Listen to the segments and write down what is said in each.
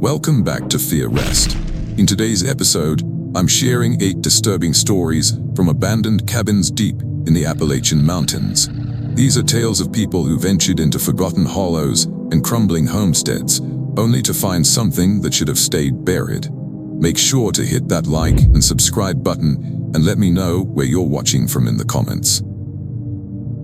Welcome back to Fear Rest. In today's episode, I'm sharing 8 disturbing stories from abandoned cabins deep in the Appalachian Mountains. These are tales of people who ventured into forgotten hollows and crumbling homesteads, only to find something that should have stayed buried. Make sure to hit that like and subscribe button and let me know where you're watching from in the comments.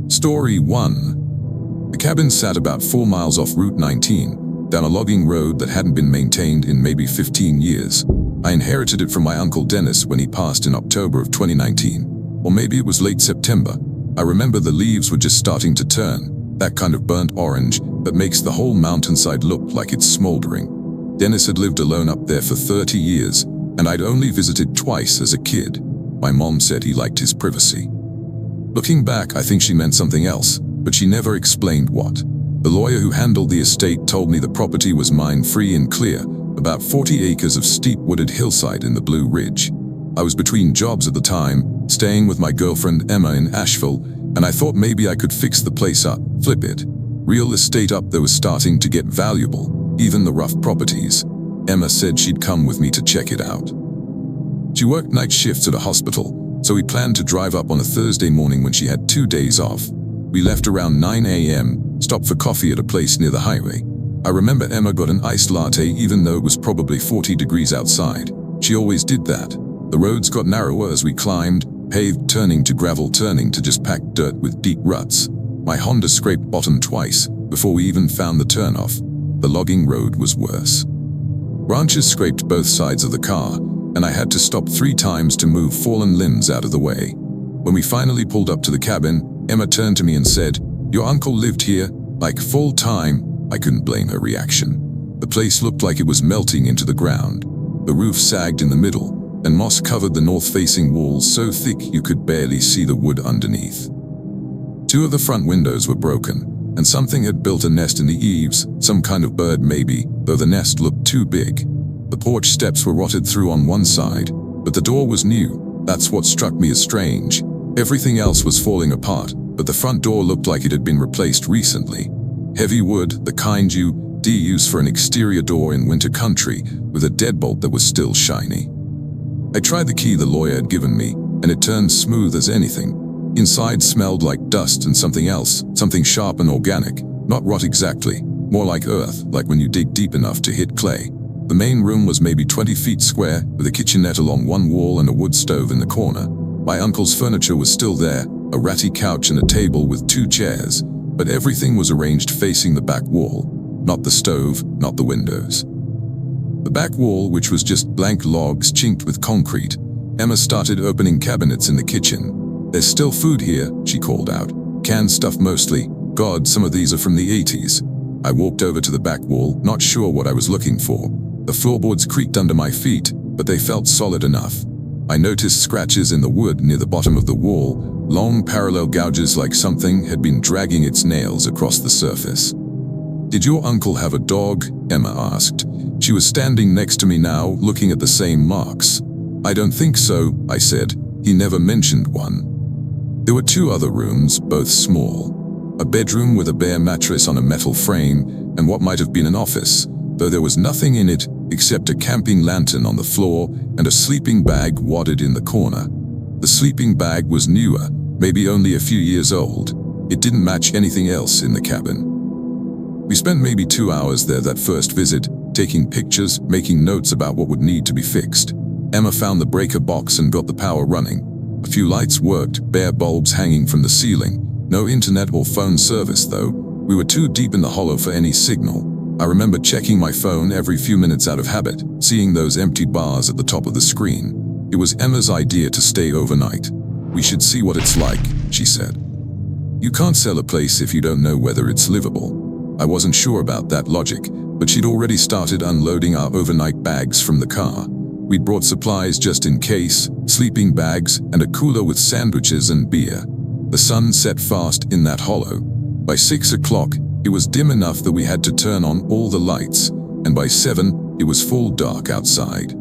Story 1. The cabin sat about 4 miles off Route 19, down a logging road that hadn't been maintained in maybe 15 years. I inherited it from my uncle Dennis when he passed in October of 2019. Or maybe it was late September. I remember the leaves were just starting to turn, that kind of burnt orange that makes the whole mountainside look like it's smoldering. Dennis had lived alone up there for 30 years, and I'd only visited twice as a kid. My mom said he liked his privacy. Looking back, I think she meant something else, but she never explained what. The lawyer who handled the estate told me the property was mine free and clear, about 40 acres of steep wooded hillside in the Blue Ridge. I was between jobs at the time, staying with my girlfriend Emma in Asheville, and I thought maybe I could fix the place up, flip it. Real estate up there was starting to get valuable, even the rough properties. Emma said she'd come with me to check it out. She worked night shifts at a hospital, so we planned to drive up on a Thursday morning when she had 2 days off. We left around 9 a.m., stopped for coffee at a place near the highway. I remember Emma got an iced latte even though it was probably 40 degrees outside. She always did that. The roads got narrower as we climbed, paved turning to gravel turning to just packed dirt with deep ruts. My Honda scraped bottom twice before we even found the turnoff. The logging road was worse. Branches scraped both sides of the car, and I had to stop 3 times to move fallen limbs out of the way. When we finally pulled up to the cabin, Emma turned to me and said, "Your uncle lived here, like full time." I couldn't blame her reaction. The place looked like it was melting into the ground. The roof sagged in the middle, and moss covered the north-facing walls so thick you could barely see the wood underneath. 2 of the front windows were broken, and something had built a nest in the eaves, some kind of bird maybe, though the nest looked too big. The porch steps were rotted through on one side, but the door was new. That's what struck me as strange. Everything else was falling apart, but the front door looked like it had been replaced recently. Heavy wood, the kind you'd use for an exterior door in winter country, with a deadbolt that was still shiny. I tried the key the lawyer had given me, and it turned smooth as anything. Inside smelled like dust and something else, something sharp and organic, not rot exactly, more like earth, like when you dig deep enough to hit clay. The main room was maybe 20 feet square, with a kitchenette along one wall and a wood stove in the corner. My uncle's furniture was still there, a ratty couch and a table with 2 chairs, but everything was arranged facing the back wall, not the stove, not the windows. The back wall, which was just blank logs chinked with concrete. Emma started opening cabinets in the kitchen. "There's still food here," she called out. "Canned stuff mostly. God, some of these are from the 80s. I walked over to the back wall, not sure what I was looking for. The floorboards creaked under my feet, but they felt solid enough. I noticed scratches in the wood near the bottom of the wall, long parallel gouges like something had been dragging its nails across the surface. "Did your uncle have a dog?" Emma asked. She was standing next to me now, looking at the same marks. "I don't think so," I said. "He never mentioned one." There were 2 other rooms, both small. A bedroom with a bare mattress on a metal frame, and what might have been an office, though there was nothing in it except a camping lantern on the floor and a sleeping bag wadded in the corner. The sleeping bag was newer, maybe only a few years old. It didn't match anything else in the cabin. We spent maybe 2 hours there that first visit, taking pictures, making notes about what would need to be fixed. Emma found the breaker box and got the power running. A few lights worked, bare bulbs hanging from the ceiling. No internet or phone service though. We were too deep in the hollow for any signal. I remember checking my phone every few minutes out of habit, seeing those empty bars at the top of the screen. It was Emma's idea to stay overnight. "We should see what it's like," she said. "You can't sell a place if you don't know whether it's livable." I wasn't sure about that logic, but she'd already started unloading our overnight bags from the car. We'd brought supplies just in case, sleeping bags, and a cooler with sandwiches and beer. The sun set fast in that hollow. By 6 o'clock, it was dim enough that we had to turn on all the lights, and by 7, it was full dark outside.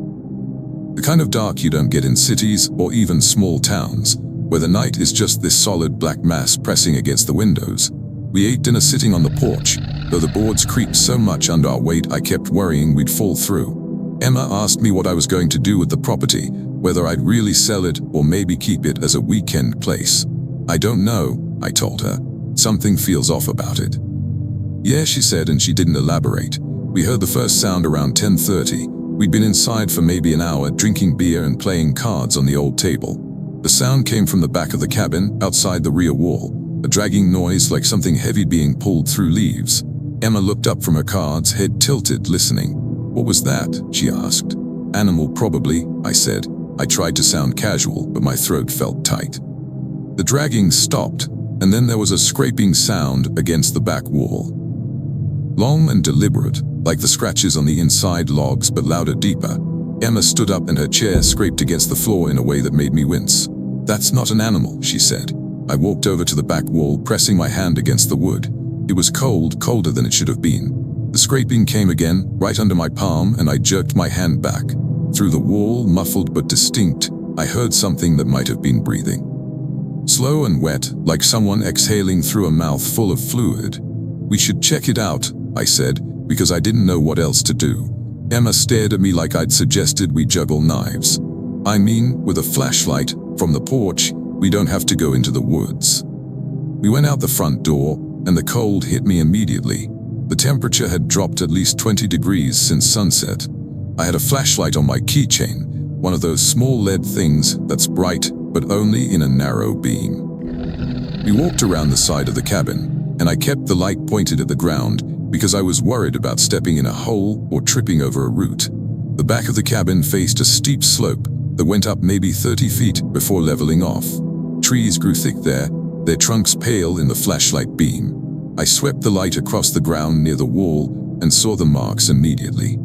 The kind of dark you don't get in cities or even small towns, where the night is just this solid black mass pressing against the windows. We ate dinner sitting on the porch, Though the boards creaked so much under our weight, I kept worrying we'd fall through. Emma asked me what I was going to do with the property, whether I'd really sell it or maybe keep it as a weekend place. I don't know, I told her. Something feels off about it. Yeah, she said, and she didn't elaborate. We heard the first sound around 10:30. We'd been inside for maybe an hour, drinking beer and playing cards on the old table. The sound came from the back of the cabin, outside the rear wall, a dragging noise like something heavy being pulled through leaves. Emma looked up from her cards, head tilted, listening. What was that? She asked. Animal, probably, I said. I tried to sound casual, but my throat felt tight. The dragging stopped, and then there was a scraping sound against the back wall. Long and deliberate, like the scratches on the inside logs, but louder, deeper. Emma stood up and her chair scraped against the floor in a way that made me wince. That's not an animal, she said. I walked over to the back wall, pressing my hand against the wood. It was cold, colder than it should have been. The scraping came again, right under my palm, and I jerked my hand back. Through the wall, muffled but distinct, I heard something that might have been breathing. Slow and wet, like someone exhaling through a mouth full of fluid. We should check it out, I said, because I didn't know what else to do. Emma stared at me like I'd suggested we juggle knives. I mean, with a flashlight, from the porch, we don't have to go into the woods. We went out the front door, and the cold hit me immediately. The temperature had dropped at least 20 degrees since sunset. I had a flashlight on my keychain, one of those small lead things that's bright, but only in a narrow beam. We walked around the side of the cabin, and I kept the light pointed at the ground because I was worried about stepping in a hole or tripping over a root. The back of the cabin faced a steep slope that went up maybe 30 feet before leveling off. Trees grew thick there, their trunks pale in the flashlight beam. I swept the light across the ground near the wall and saw the marks immediately.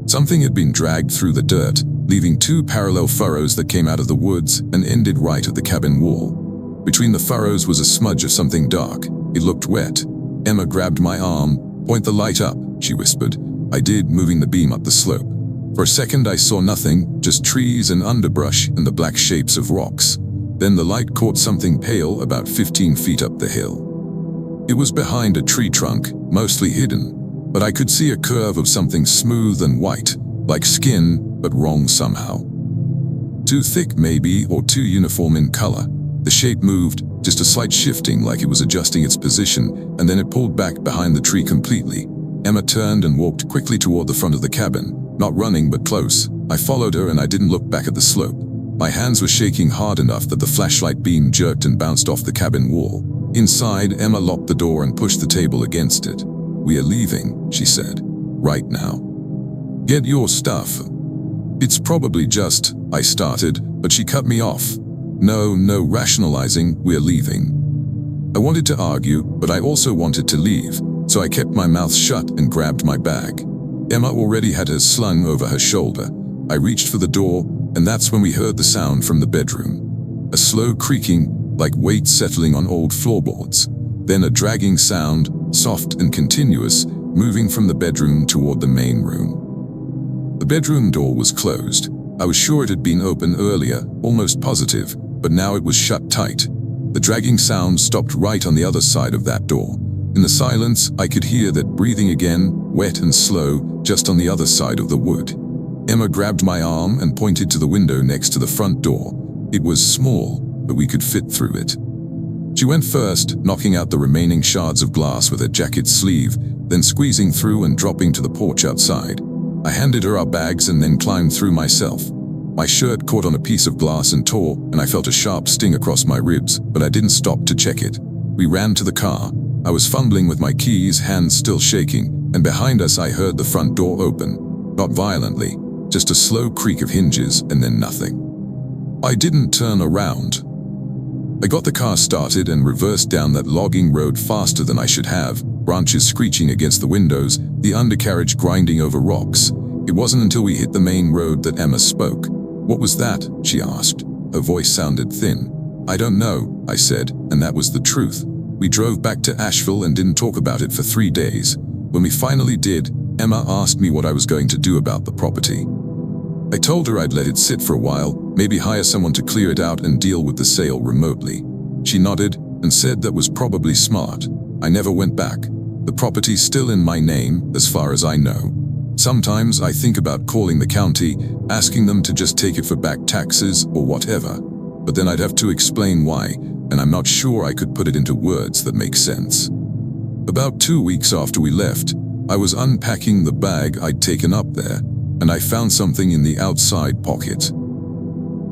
Something had been dragged through the dirt, leaving two parallel furrows that came out of the woods and ended right at the cabin wall. Between the furrows was a smudge of something dark. It looked wet. Emma grabbed my arm. Point the light up, she whispered. I did, moving the beam up the slope. For a second I saw nothing, just trees and underbrush and the black shapes of rocks. Then the light caught something pale about 15 feet up the hill. It was behind a tree trunk, mostly hidden, but I could see a curve of something smooth and white, like skin, but wrong somehow. Too thick maybe, or too uniform in color. The shape moved, just a slight shifting like it was adjusting its position, and then it pulled back behind the tree completely. Emma turned and walked quickly toward the front of the cabin, not running but close. I followed her and I didn't look back at the slope. My hands were shaking hard enough that the flashlight beam jerked and bounced off the cabin wall. Inside, Emma locked the door and pushed the table against it. We are leaving, she said. Right now. Get your stuff. It's probably just, I started, but she cut me off. No rationalizing, we're leaving. I wanted to argue, but I also wanted to leave, so I kept my mouth shut and grabbed my bag. Emma already had hers slung over her shoulder. I reached for the door, and that's when we heard the sound from the bedroom. A slow creaking, like weight settling on old floorboards. Then a dragging sound, soft and continuous, moving from the bedroom toward the main room. The bedroom door was closed. I was sure it had been open earlier, almost positive, but now it was shut tight. The dragging sound stopped right on the other side of that door. In the silence, I could hear that breathing again, wet and slow, just on the other side of the wood. Emma grabbed my arm and pointed to the window next to the front door. It was small, but we could fit through it. She went first, knocking out the remaining shards of glass with her jacket sleeve, then squeezing through and dropping to the porch outside. I handed her our bags and then climbed through myself. My shirt caught on a piece of glass and tore, and I felt a sharp sting across my ribs, but I didn't stop to check it. We ran to the car. I was fumbling with my keys, hands still shaking, and behind us I heard the front door open. Not violently, just a slow creak of hinges and then nothing. I didn't turn around. I got the car started and reversed down that logging road faster than I should have, branches screeching against the windows, the undercarriage grinding over rocks. It wasn't until we hit the main road that Emma spoke. What was that? She asked. Her voice sounded thin. I don't know, I said, and that was the truth. We drove back to Asheville and didn't talk about it for 3 days. When we finally did, Emma asked me what I was going to do about the property. I told her I'd let it sit for a while, maybe hire someone to clear it out and deal with the sale remotely. She nodded and said that was probably smart. I never went back. The property's still in my name, as far as I know. Sometimes I think about calling the county, asking them to just take it for back taxes or whatever. But then I'd have to explain why, and I'm not sure I could put it into words that make sense. About 2 weeks after we left, I was unpacking the bag I'd taken up there, and I found something in the outside pocket.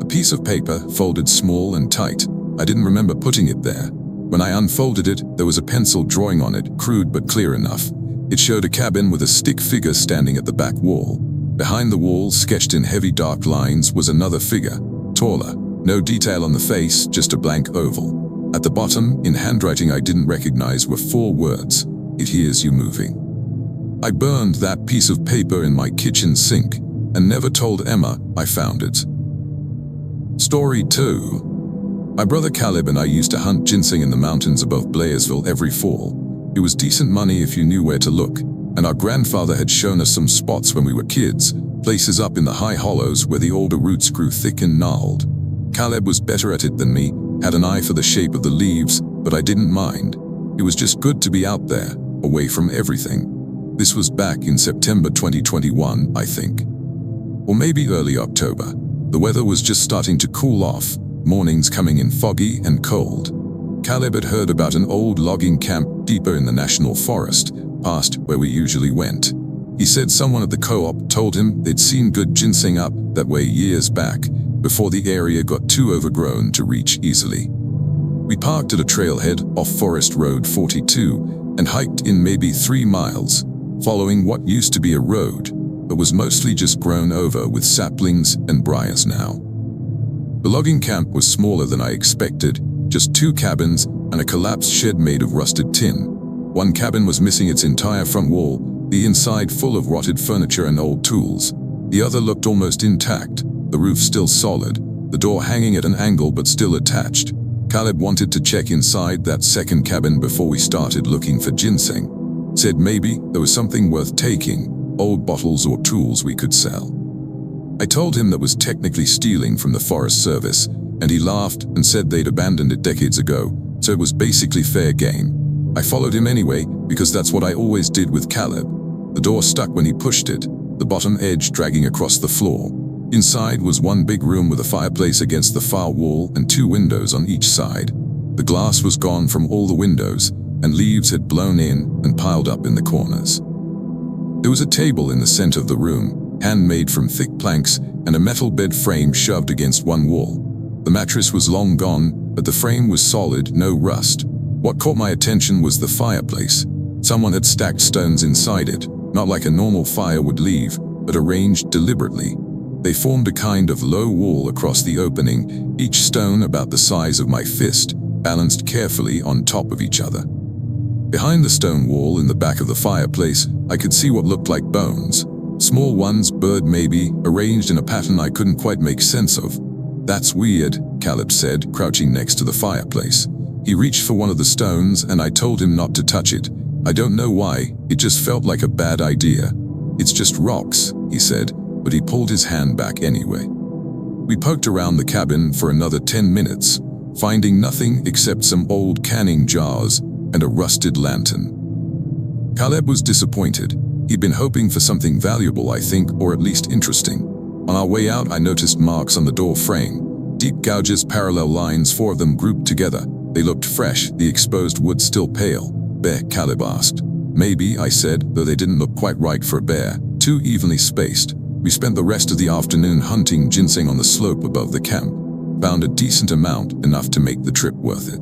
A piece of paper, folded small and tight. I didn't remember putting it there. When I unfolded it, there was a pencil drawing on it, crude but clear enough. It showed a cabin with a stick figure standing at the back wall. Behind the wall, sketched in heavy dark lines, was another figure, taller. No detail on the face, just a blank oval. At the bottom, in handwriting I didn't recognize, were 4 words: "It hears you moving." I burned that piece of paper in my kitchen sink and never told Emma I found it. Story 2. My brother Caleb and I used to hunt ginseng in the mountains above Blairsville every fall. It was decent money if you knew where to look, and our grandfather had shown us some spots when we were kids, places up in the high hollows where the older roots grew thick and gnarled. Caleb was better at it than me, had an eye for the shape of the leaves, but I didn't mind. It was just good to be out there, away from everything. This was back in September 2021, I think. Or maybe early October. The weather was just starting to cool off, mornings coming in foggy and cold. Caleb had heard about an old logging camp deeper in the national forest, past where we usually went. He said someone at the co-op told him they'd seen good ginseng up that way years back, before the area got too overgrown to reach easily. We parked at a trailhead off Forest Road 42 and hiked in maybe 3 miles, following what used to be a road, but was mostly just grown over with saplings and briars now. The logging camp was smaller than I expected, just 2 cabins and a collapsed shed made of rusted tin. One cabin was missing its entire front wall, the inside full of rotted furniture and old tools. The other looked almost intact, the roof still solid, the door hanging at an angle but still attached. Caleb wanted to check inside that second cabin before we started looking for ginseng. Said maybe there was something worth taking, old bottles or tools we could sell. I told him that was technically stealing from the Forest Service, and he laughed and said they'd abandoned it decades ago, so it was basically fair game. I followed him anyway, because that's what I always did with Caleb. The door stuck when he pushed it, the bottom edge dragging across the floor. Inside was one big room with a fireplace against the far wall and 2 windows on each side. The glass was gone from all the windows, and leaves had blown in and piled up in the corners. There was a table in the center of the room, handmade from thick planks, and a metal bed frame shoved against one wall. The mattress was long gone, but the frame was solid, no rust. What caught my attention was the fireplace. Someone had stacked stones inside it, not like a normal fire would leave, but arranged deliberately. They formed a kind of low wall across the opening, each stone about the size of my fist, balanced carefully on top of each other. Behind the stone wall in the back of the fireplace, I could see what looked like bones. Small ones, bird maybe, arranged in a pattern I couldn't quite make sense of. "That's weird," Caleb said, crouching next to the fireplace. He reached for one of the stones and I told him not to touch it. I don't know why, it just felt like a bad idea. "It's just rocks," he said, but he pulled his hand back anyway. We poked around the cabin for another 10 minutes, finding nothing except some old canning jars and a rusted lantern. Caleb was disappointed. He'd been hoping for something valuable, I think, or at least interesting. On our way out, I noticed marks on the door frame. Deep gouges, parallel lines, 4 of them grouped together. They looked fresh, the exposed wood still pale. "Bear?" Caleb asked. "Maybe," I said, though they didn't look quite right for a bear. Too evenly spaced. We spent the rest of the afternoon hunting ginseng on the slope above the camp. Found a decent amount, enough to make the trip worth it.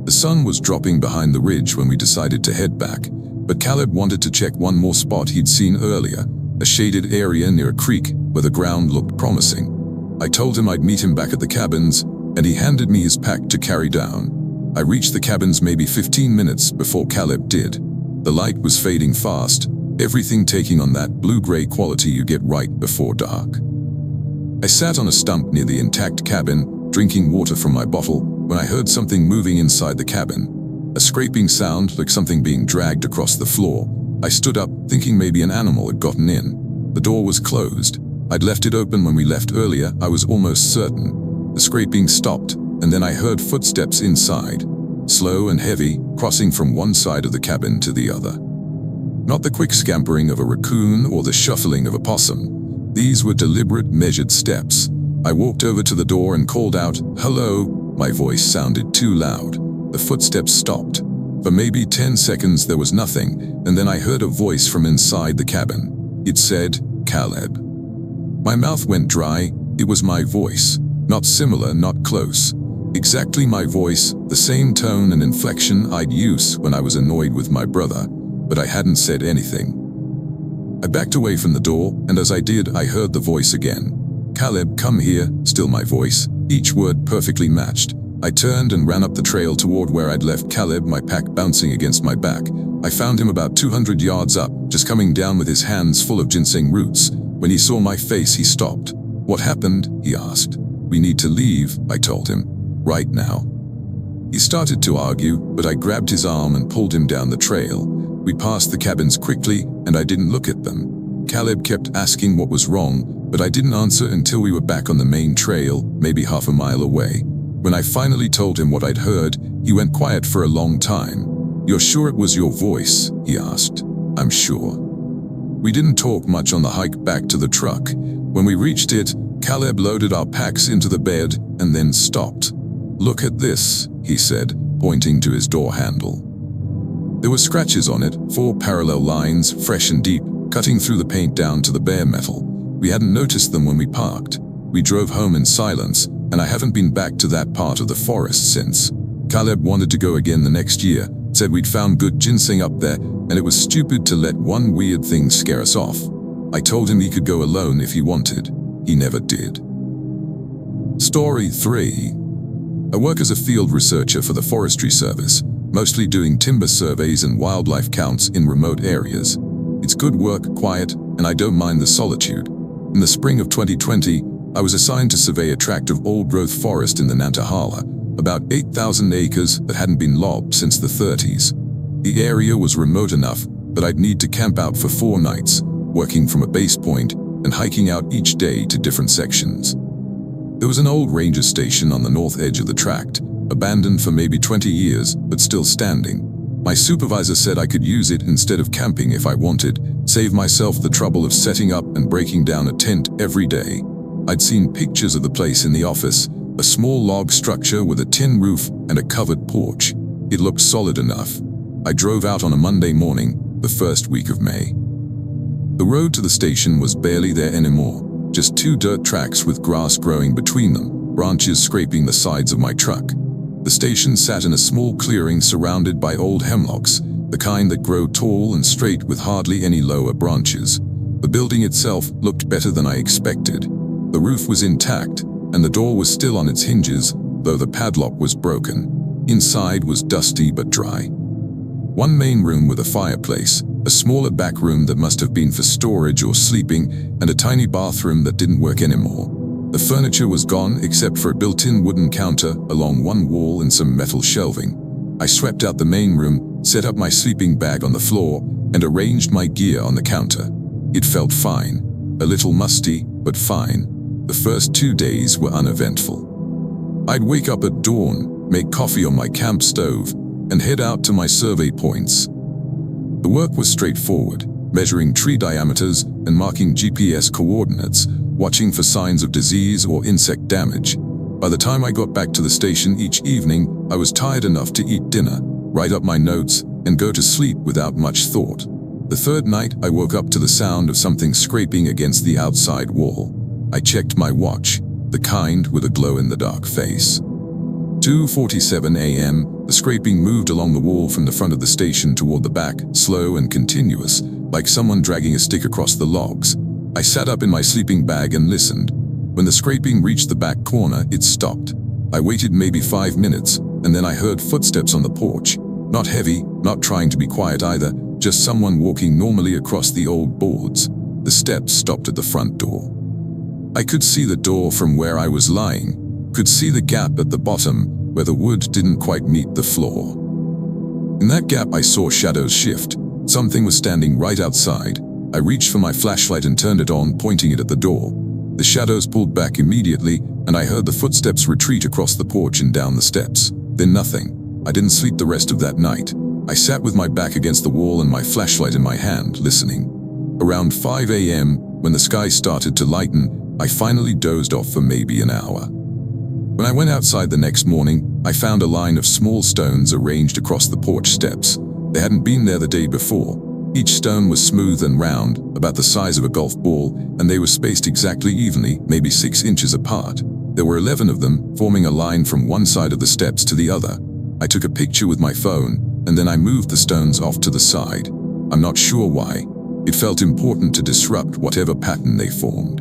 The sun was dropping behind the ridge when we decided to head back, but Caleb wanted to check one more spot he'd seen earlier, a shaded area near a creek where the ground looked promising. I told him I'd meet him back at the cabins, and he handed me his pack to carry down. I reached the cabins maybe 15 minutes before Caleb did. The light was fading fast, everything taking on that blue-gray quality you get right before dark. I sat on a stump near the intact cabin, drinking water from my bottle, when I heard something moving inside the cabin. A scraping sound, like something being dragged across the floor. I stood up, thinking maybe an animal had gotten in. The door was closed. I'd left it open when we left earlier, I was almost certain. The scraping stopped, and then I heard footsteps inside. slow and heavy, crossing from one side of the cabin to the other. Not the quick scampering of a raccoon or the shuffling of a possum. These were deliberate, measured steps. I walked over to the door and called out, "Hello." My voice sounded too loud. The footsteps stopped. For maybe 10 seconds there was nothing, and then I heard a voice from inside the cabin. It said, "Caleb." My mouth went dry. It was my voice. Not similar, not close. Exactly my voice, the same tone and inflection I'd use when I was annoyed with my brother, but I hadn't said anything. I backed away from the door, and as I did, I heard the voice again. "Caleb, come here," still my voice, each word perfectly matched. I turned and ran up the trail toward where I'd left Caleb, my pack bouncing against my back. I found him about 200 yards up, just coming down with his hands full of ginseng roots. When he saw my face, he stopped. "What happened?" he asked. "We need to leave," I told him. "Right now." He started to argue, but I grabbed his arm and pulled him down the trail. We passed the cabins quickly, and I didn't look at them. Caleb kept asking what was wrong, but I didn't answer until we were back on the main trail, maybe half a mile away. When I finally told him what I'd heard, he went quiet for a long time. "You're sure it was your voice?" he asked. "I'm sure." We didn't talk much on the hike back to the truck. When we reached it, Caleb loaded our packs into the bed and then stopped. "Look at this," he said, pointing to his door handle. There were scratches on it, 4 parallel lines, fresh and deep, cutting through the paint down to the bare metal. We hadn't noticed them when we parked. We drove home in silence, and I haven't been back to that part of the forest since. Caleb wanted to go again the next year, said we'd found good ginseng up there, and it was stupid to let one weird thing scare us off. I told him he could go alone if he wanted. He never did. Story 3. I work as a field researcher for the Forestry Service, mostly doing timber surveys and wildlife counts in remote areas. It's good work, quiet, and I don't mind the solitude. In the spring of 2020, I was assigned to survey a tract of old-growth forest in the Nantahala, about 8,000 acres that hadn't been logged since the 30s. The area was remote enough that I'd need to camp out for 4 nights, working from a base point and hiking out each day to different sections. There was an old ranger station on the north edge of the tract, abandoned for maybe 20 years, but still standing. My supervisor said I could use it instead of camping if I wanted, save myself the trouble of setting up and breaking down a tent every day. I'd seen pictures of the place in the office, a small log structure with a tin roof and a covered porch. It looked solid enough. I drove out on a Monday morning, the first week of May. The road to the station was barely there anymore, just 2 dirt tracks with grass growing between them, branches scraping the sides of my truck. The station sat in a small clearing surrounded by old hemlocks, the kind that grow tall and straight with hardly any lower branches. The building itself looked better than I expected. The roof was intact, and the door was still on its hinges, though the padlock was broken. Inside was dusty but dry. One main room with a fireplace, a smaller back room that must have been for storage or sleeping, and a tiny bathroom that didn't work anymore. The furniture was gone except for a built-in wooden counter along one wall and some metal shelving. I swept out the main room, set up my sleeping bag on the floor, and arranged my gear on the counter. It felt fine. A little musty, but fine. The first 2 days were uneventful. I'd wake up at dawn, make coffee on my camp stove, and head out to my survey points. The work was straightforward, measuring tree diameters and marking GPS coordinates, watching for signs of disease or insect damage. By the time I got back to the station each evening, I was tired enough to eat dinner, write up my notes, and go to sleep without much thought. The 3rd night, I woke up to the sound of something scraping against the outside wall. I checked my watch, the kind with a glow-in-the-dark face. 2:47 a.m., the scraping moved along the wall from the front of the station toward the back, slow and continuous, like someone dragging a stick across the logs. I sat up in my sleeping bag and listened. When the scraping reached the back corner, it stopped. I waited maybe 5 minutes, and then I heard footsteps on the porch. Not heavy, not trying to be quiet either, just someone walking normally across the old boards. The steps stopped at the front door. I could see the door from where I was lying, could see the gap at the bottom where the wood didn't quite meet the floor. In that gap I saw shadows shift. Something was standing right outside. I reached for my flashlight and turned it on, pointing it at the door. The shadows pulled back immediately, and I heard the footsteps retreat across the porch and down the steps. Then nothing. I didn't sleep the rest of that night. I sat with my back against the wall and my flashlight in my hand, listening. Around 5 a.m., when the sky started to lighten, I finally dozed off for maybe an hour. When I went outside the next morning, I found a line of small stones arranged across the porch steps. They hadn't been there the day before. Each stone was smooth and round, about the size of a golf ball, and they were spaced exactly evenly, maybe 6 inches apart. There were 11 of them, forming a line from one side of the steps to the other. I took a picture with my phone, and then I moved the stones off to the side. I'm not sure why. It felt important to disrupt whatever pattern they formed.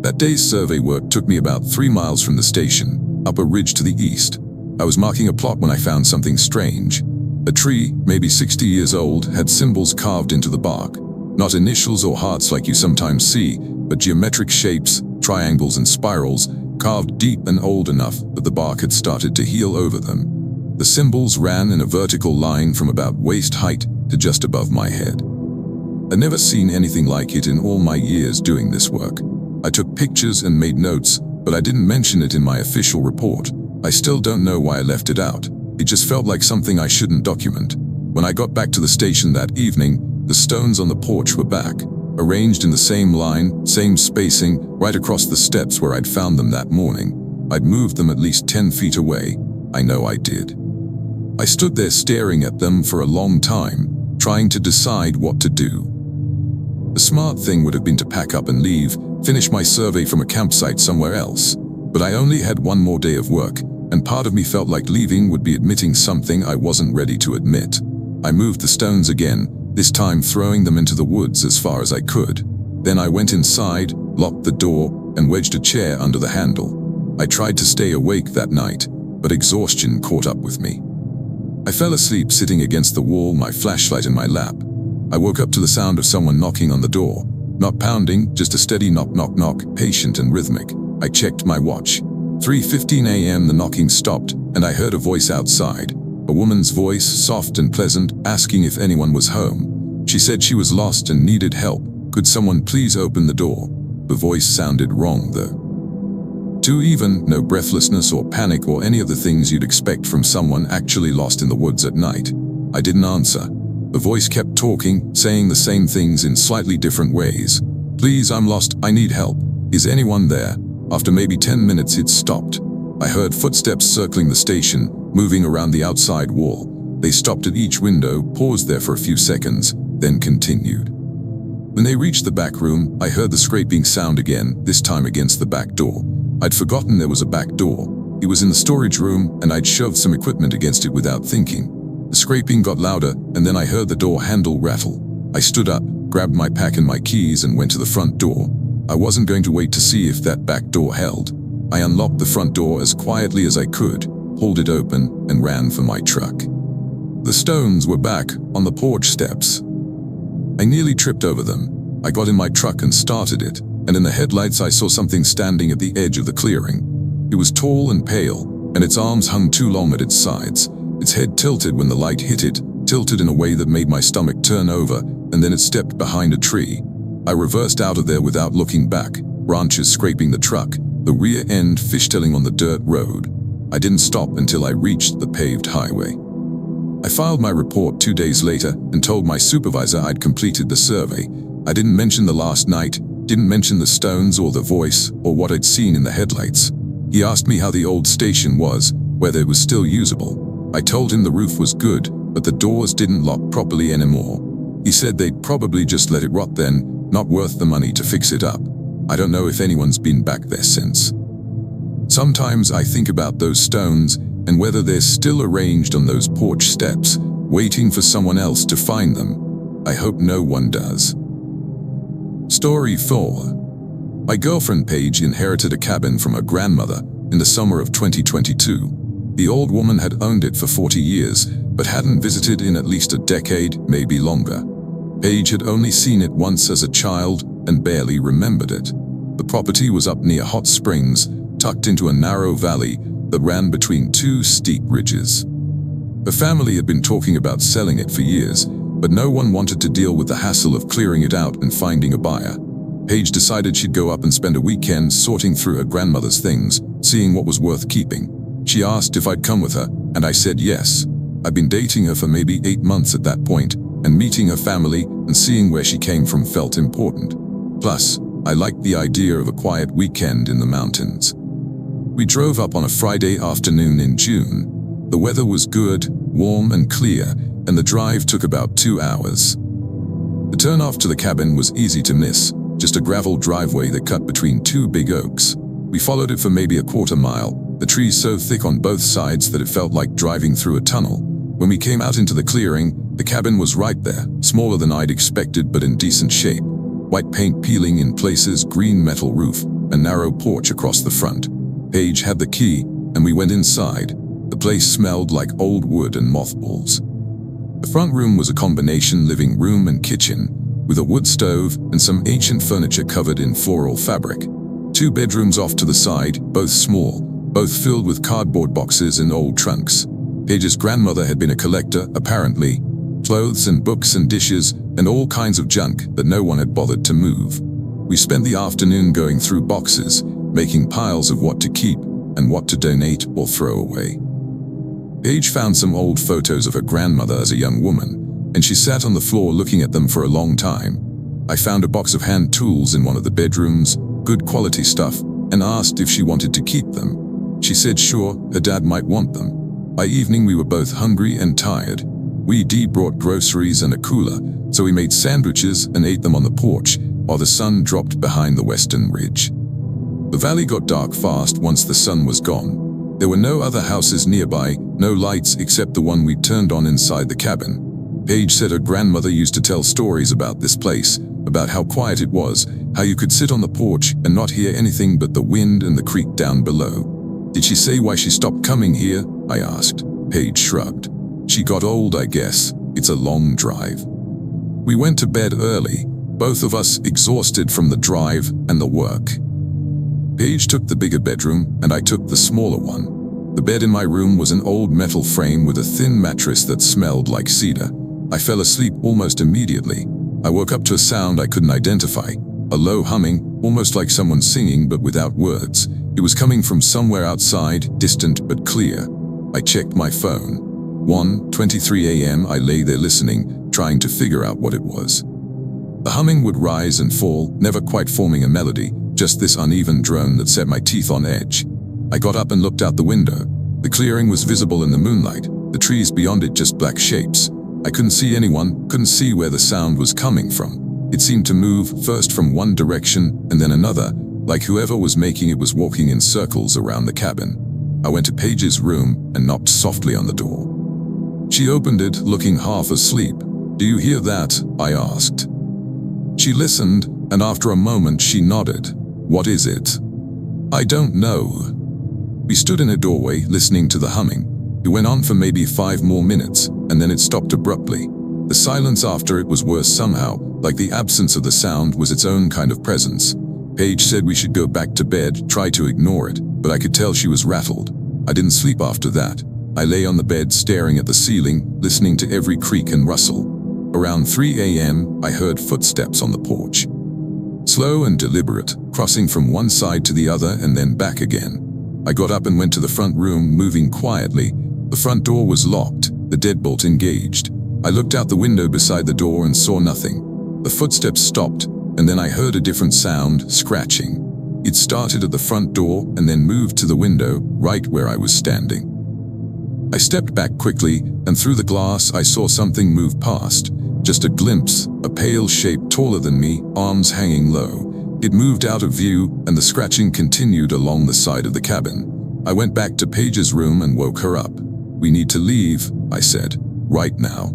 That day's survey work took me about 3 miles from the station, up a ridge to the east. I was marking a plot when I found something strange. A tree, maybe 60 years old, had symbols carved into the bark. Not initials or hearts like you sometimes see, but geometric shapes, triangles and spirals, carved deep and old enough that the bark had started to heal over them. The symbols ran in a vertical line from about waist height to just above my head. I'd never seen anything like it in all my years doing this work. I took pictures and made notes, but I didn't mention it in my official report. I still don't know why I left it out. It just felt like something I shouldn't document. When I got back to the station that evening, the stones on the porch were back, arranged in the same line, same spacing, right across the steps where I'd found them that morning. I'd moved them at least 10 feet away. I know I did. I stood there staring at them for a long time, trying to decide what to do. The smart thing would have been to pack up and leave, finish my survey from a campsite somewhere else. But I only had one more day of work, and part of me felt like leaving would be admitting something I wasn't ready to admit. I moved the stones again, this time throwing them into the woods as far as I could. Then I went inside, locked the door, and wedged a chair under the handle. I tried to stay awake that night, but exhaustion caught up with me. I fell asleep sitting against the wall, my flashlight in my lap. I woke up to the sound of someone knocking on the door. Not pounding, just a steady knock knock knock, patient and rhythmic. I checked my watch. 3:15 a.m. the knocking stopped, and I heard a voice outside. A woman's voice, soft and pleasant, asking if anyone was home. She said she was lost and needed help. Could someone please open the door? The voice sounded wrong though. Too even, no breathlessness or panic or any of the things you'd expect from someone actually lost in the woods at night. I didn't answer. The voice kept talking, saying the same things in slightly different ways. Please, I'm lost, I need help. Is anyone there? After maybe 10 minutes it stopped. I heard footsteps circling the station, moving around the outside wall. They stopped at each window, paused there for a few seconds, then continued. When they reached the back room, I heard the scraping sound again, this time against the back door. I'd forgotten there was a back door. It was in the storage room, and I'd shoved some equipment against it without thinking. The scraping got louder, and then I heard the door handle rattle. I stood up, grabbed my pack and my keys, and went to the front door. I wasn't going to wait to see if that back door held. I unlocked the front door as quietly as I could, pulled it open, and ran for my truck. The stones were back, on the porch steps. I nearly tripped over them. I got in my truck and started it, and in the headlights I saw something standing at the edge of the clearing. It was tall and pale, and its arms hung too long at its sides. Its head tilted when the light hit it, tilted in a way that made my stomach turn over, and then it stepped behind a tree. I reversed out of there without looking back, branches scraping the truck, the rear end fishtailing on the dirt road. I didn't stop until I reached the paved highway. I filed my report 2 days later and told my supervisor I'd completed the survey. I didn't mention the last night, didn't mention the stones or the voice or what I'd seen in the headlights. He asked me how the old station was, whether it was still usable. I told him the roof was good, but the doors didn't lock properly anymore. He said they'd probably just let it rot then, not worth the money to fix it up. I don't know if anyone's been back there since. Sometimes I think about those stones and whether they're still arranged on those porch steps, waiting for someone else to find them. I hope no one does. Story 4. My girlfriend Paige inherited a cabin from her grandmother in the summer of 2022. The old woman had owned it for 40 years, but hadn't visited in at least a decade, maybe longer. Paige had only seen it once as a child and barely remembered it. The property was up near hot springs, tucked into a narrow valley that ran between 2 steep ridges. The family had been talking about selling it for years, but no one wanted to deal with the hassle of clearing it out and finding a buyer. Paige decided she'd go up and spend a weekend sorting through her grandmother's things, seeing what was worth keeping. She asked if I'd come with her, And I said yes. I'd been dating her for maybe 8 months at that point, and meeting her family and seeing where she came from felt important. Plus, I liked the idea of a quiet weekend in the mountains. We drove up on a Friday afternoon in June. The weather was good, warm and clear, and the drive took about 2 hours. The turnoff to the cabin was easy to miss, just a gravel driveway that cut between 2 big oaks. We followed it for maybe a quarter mile, the trees so thick on both sides that it felt like driving through a tunnel. When we came out into the clearing, the cabin was right there, smaller than I'd expected but in decent shape. White paint peeling in places, green metal roof, a narrow porch across the front. Paige had the key, and we went inside. The place smelled like old wood and mothballs. The front room was a combination living room and kitchen, with a wood stove and some ancient furniture covered in floral fabric. 2 bedrooms off to the side, both small, both filled with cardboard boxes and old trunks. Paige's grandmother had been a collector, apparently. Clothes and books and dishes and all kinds of junk that no one had bothered to move. We spent the afternoon going through boxes, making piles of what to keep and what to donate or throw away. Paige found some old photos of her grandmother as a young woman, and she sat on the floor looking at them for a long time. I found a box of hand tools in one of the bedrooms, good quality stuff, and asked if she wanted to keep them. She said sure, her dad might want them. By evening we were both hungry and tired. Dee brought groceries and a cooler, so we made sandwiches and ate them on the porch while the sun dropped behind the western ridge. The valley got dark fast once the sun was gone. There were no other houses nearby, no lights except the one we turned on inside the cabin. Paige said her grandmother used to tell stories about this place, about how quiet it was, how you could sit on the porch and not hear anything but the wind and the creek down below. Did she say why she stopped coming here? I asked. Paige shrugged. She got old, I guess. It's a long drive. We went to bed early, both of us exhausted from the drive and the work. Paige took the bigger bedroom and I took the smaller one. The bed in my room was an old metal frame with a thin mattress that smelled like cedar. I fell asleep almost immediately. I woke up to a sound I couldn't identify, a low humming, almost like someone singing but without words. It was coming from somewhere outside, distant but clear. I checked my phone. 1:23 a.m. I lay there listening, trying to figure out what it was. The humming would rise and fall, never quite forming a melody, just this uneven drone that set my teeth on edge. I got up and looked out the window. The clearing was visible in the moonlight, the trees beyond it just black shapes. I couldn't see anyone, couldn't see where the sound was coming from. It seemed to move first from one direction and then another, like whoever was making it was walking in circles around the cabin. I went to Paige's room and knocked softly on the door. She opened it, looking half asleep. "Do you hear that?" I asked. She listened, and after a moment she nodded. "What is it?" "I don't know." We stood in a doorway, listening to the humming. It went on for maybe 5 more minutes, and then it stopped abruptly. The silence after it was worse somehow, like the absence of the sound was its own kind of presence. Paige said we should go back to bed, try to ignore it, but I could tell she was rattled. I didn't sleep after that. I lay on the bed staring at the ceiling, listening to every creak and rustle. Around 3 a.m., I heard footsteps on the porch. Slow and deliberate, crossing from one side to the other and then back again. I got up and went to the front room, moving quietly. The front door was locked, the deadbolt engaged. I looked out the window beside the door and saw nothing. The footsteps stopped, and then I heard a different sound, scratching. It started at the front door and then moved to the window, right where I was standing. I stepped back quickly, and through the glass I saw something move past. Just a glimpse, a pale shape taller than me, arms hanging low. It moved out of view, and the scratching continued along the side of the cabin. I went back to Paige's room and woke her up. "We need to leave," I said, "right now."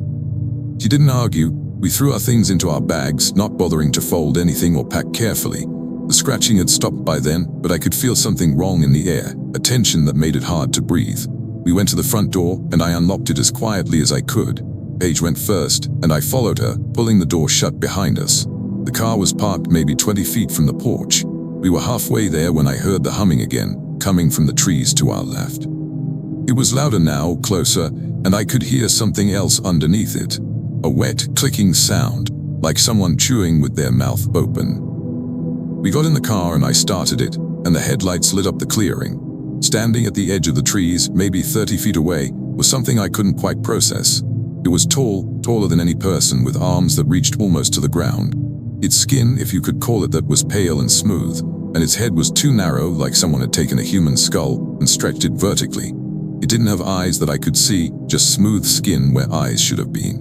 She didn't argue. We threw our things into our bags, not bothering to fold anything or pack carefully. The scratching had stopped by then, but I could feel something wrong in the air, a tension that made it hard to breathe. We went to the front door, and I unlocked it as quietly as I could. Paige went first, and I followed her, pulling the door shut behind us. The car was parked maybe 20 feet from the porch. We were halfway there when I heard the humming again, coming from the trees to our left. It was louder now, closer, and I could hear something else underneath it. A wet, clicking sound, like someone chewing with their mouth open. We got in the car and I started it, and the headlights lit up the clearing. Standing at the edge of the trees, maybe 30 feet away, was something I couldn't quite process. It was tall, taller than any person, with arms that reached almost to the ground. Its skin, if you could call it that, was pale and smooth, and its head was too narrow, like someone had taken a human skull and stretched it vertically. It didn't have eyes that I could see, just smooth skin where eyes should have been.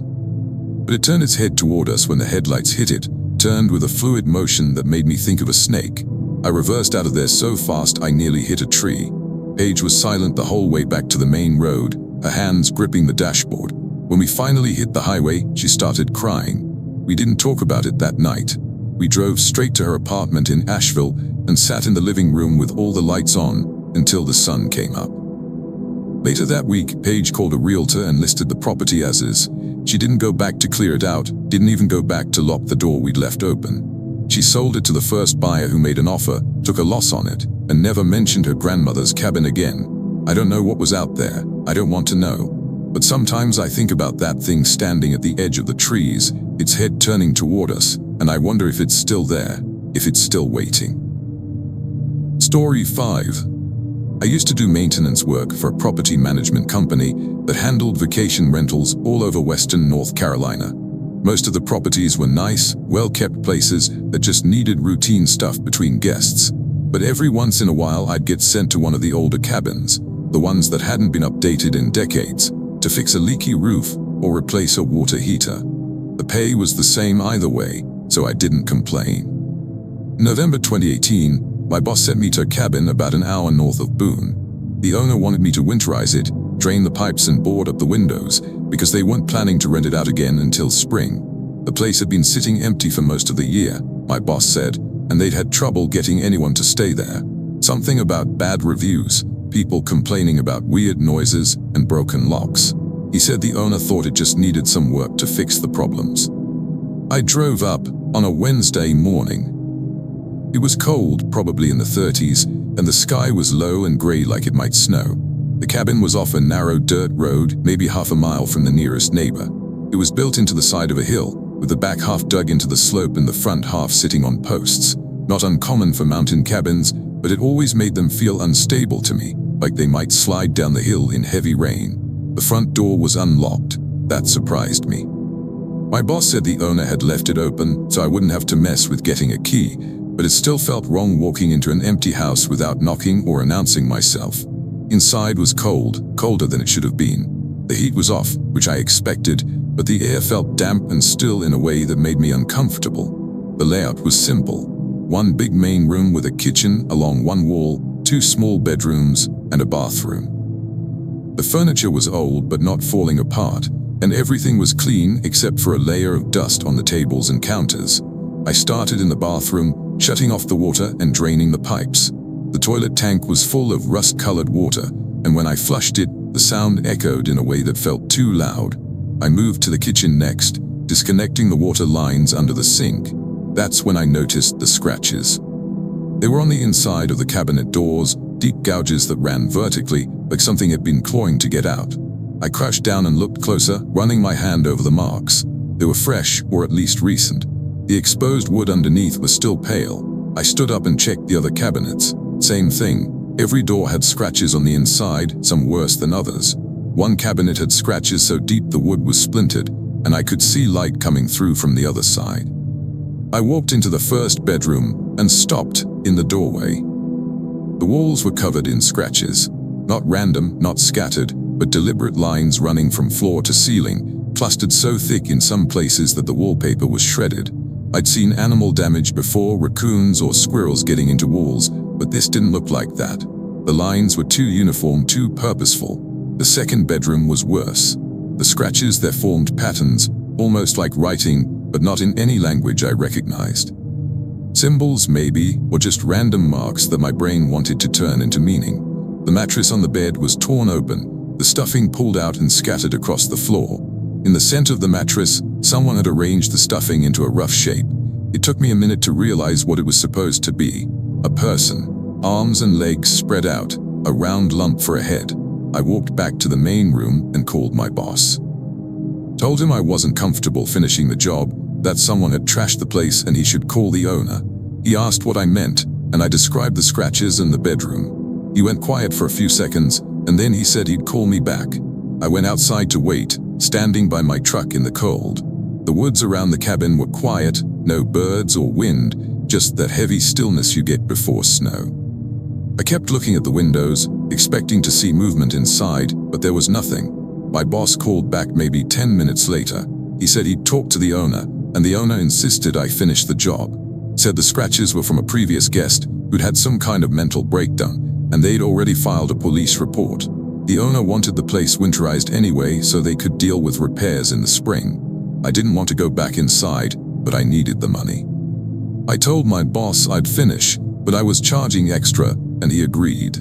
But it turned its head toward us when the headlights hit it, turned with a fluid motion that made me think of a snake. I reversed out of there so fast I nearly hit a tree. Paige was silent the whole way back to the main road, her hands gripping the dashboard. When we finally hit the highway, she started crying. We didn't talk about it that night. We drove straight to her apartment in Asheville and sat in the living room with all the lights on until the sun came up. Later that week, Paige called a realtor and listed the property as is. She didn't go back to clear it out, didn't even go back to lock the door we'd left open. She sold it to the first buyer who made an offer, took a loss on it, and never mentioned her grandmother's cabin again. I don't know what was out there. I don't want to know. But sometimes I think about that thing standing at the edge of the trees, its head turning toward us, and I wonder if it's still there, if it's still waiting. Story 5. I used to do maintenance work for a property management company that handled vacation rentals all over western North Carolina. Most of the properties were nice, well-kept places that just needed routine stuff between guests. But every once in a while I'd get sent to one of the older cabins, the ones that hadn't been updated in decades, to fix a leaky roof or replace a water heater. The pay was the same either way, so I didn't complain. In November 2018, my boss sent me to a cabin about an hour north of Boone. The owner wanted me to winterize it, drain the pipes and board up the windows, because they weren't planning to rent it out again until spring. The place had been sitting empty for most of the year, my boss said, and they'd had trouble getting anyone to stay there. Something about bad reviews, people complaining about weird noises and broken locks. He said the owner thought it just needed some work to fix the problems. I drove up on a Wednesday morning. It was cold, probably in the 30s, and the sky was low and gray like it might snow. The cabin was off a narrow dirt road, maybe half a mile from the nearest neighbor. It was built into the side of a hill, with the back half dug into the slope and the front half sitting on posts. Not uncommon for mountain cabins, but it always made them feel unstable to me, like they might slide down the hill in heavy rain. The front door was unlocked. That surprised me. My boss said the owner had left it open so I wouldn't have to mess with getting a key, but it still felt wrong walking into an empty house without knocking or announcing myself. Inside was cold, colder than it should have been. The heat was off, which I expected, but the air felt damp and still in a way that made me uncomfortable. The layout was simple. One big main room with a kitchen along one wall, 2 small bedrooms, and a bathroom. The furniture was old but not falling apart, and everything was clean except for a layer of dust on the tables and counters. I started in the bathroom, shutting off the water and draining the pipes. The toilet tank was full of rust-colored water, and when I flushed it, the sound echoed in a way that felt too loud. I moved to the kitchen next, disconnecting the water lines under the sink. That's when I noticed the scratches. They were on the inside of the cabinet doors, deep gouges that ran vertically, like something had been clawing to get out. I crouched down and looked closer, running my hand over the marks. They were fresh, or at least recent. The exposed wood underneath was still pale. I stood up and checked the other cabinets. Same thing. Every door had scratches on the inside, some worse than others. One cabinet had scratches so deep the wood was splintered, and I could see light coming through from the other side. I walked into the first bedroom and stopped in the doorway. The walls were covered in scratches. Not random, not scattered, but deliberate lines running from floor to ceiling, clustered so thick in some places that the wallpaper was shredded. I'd seen animal damage before, raccoons or squirrels getting into walls, but this didn't look like that. The lines were too uniform, too purposeful. The second bedroom was worse. The scratches there formed patterns, almost like writing, but not in any language I recognized. Symbols maybe, or just random marks that my brain wanted to turn into meaning. The mattress on the bed was torn open, the stuffing pulled out and scattered across the floor. In the center of the mattress, someone had arranged the stuffing into a rough shape. It took me a minute to realize what it was supposed to be. A person, arms and legs spread out, a round lump for a head. I walked back to the main room and called my boss. Told him I wasn't comfortable finishing the job, that someone had trashed the place and he should call the owner. He asked what I meant, and I described the scratches and the bedroom. He went quiet for a few seconds, and then he said he'd call me back. I went outside to wait, standing by my truck in the cold. The woods around the cabin were quiet, no birds or wind, just that heavy stillness you get before snow. I kept looking at the windows, expecting to see movement inside, but there was nothing. My boss called back maybe 10 minutes later. He said he'd talked to the owner, and the owner insisted I finish the job. Said the scratches were from a previous guest who'd had some kind of mental breakdown, and they'd already filed a police report. The owner wanted the place winterized anyway so they could deal with repairs in the spring. I didn't want to go back inside, but I needed the money. I told my boss I'd finish, but I was charging extra, and he agreed.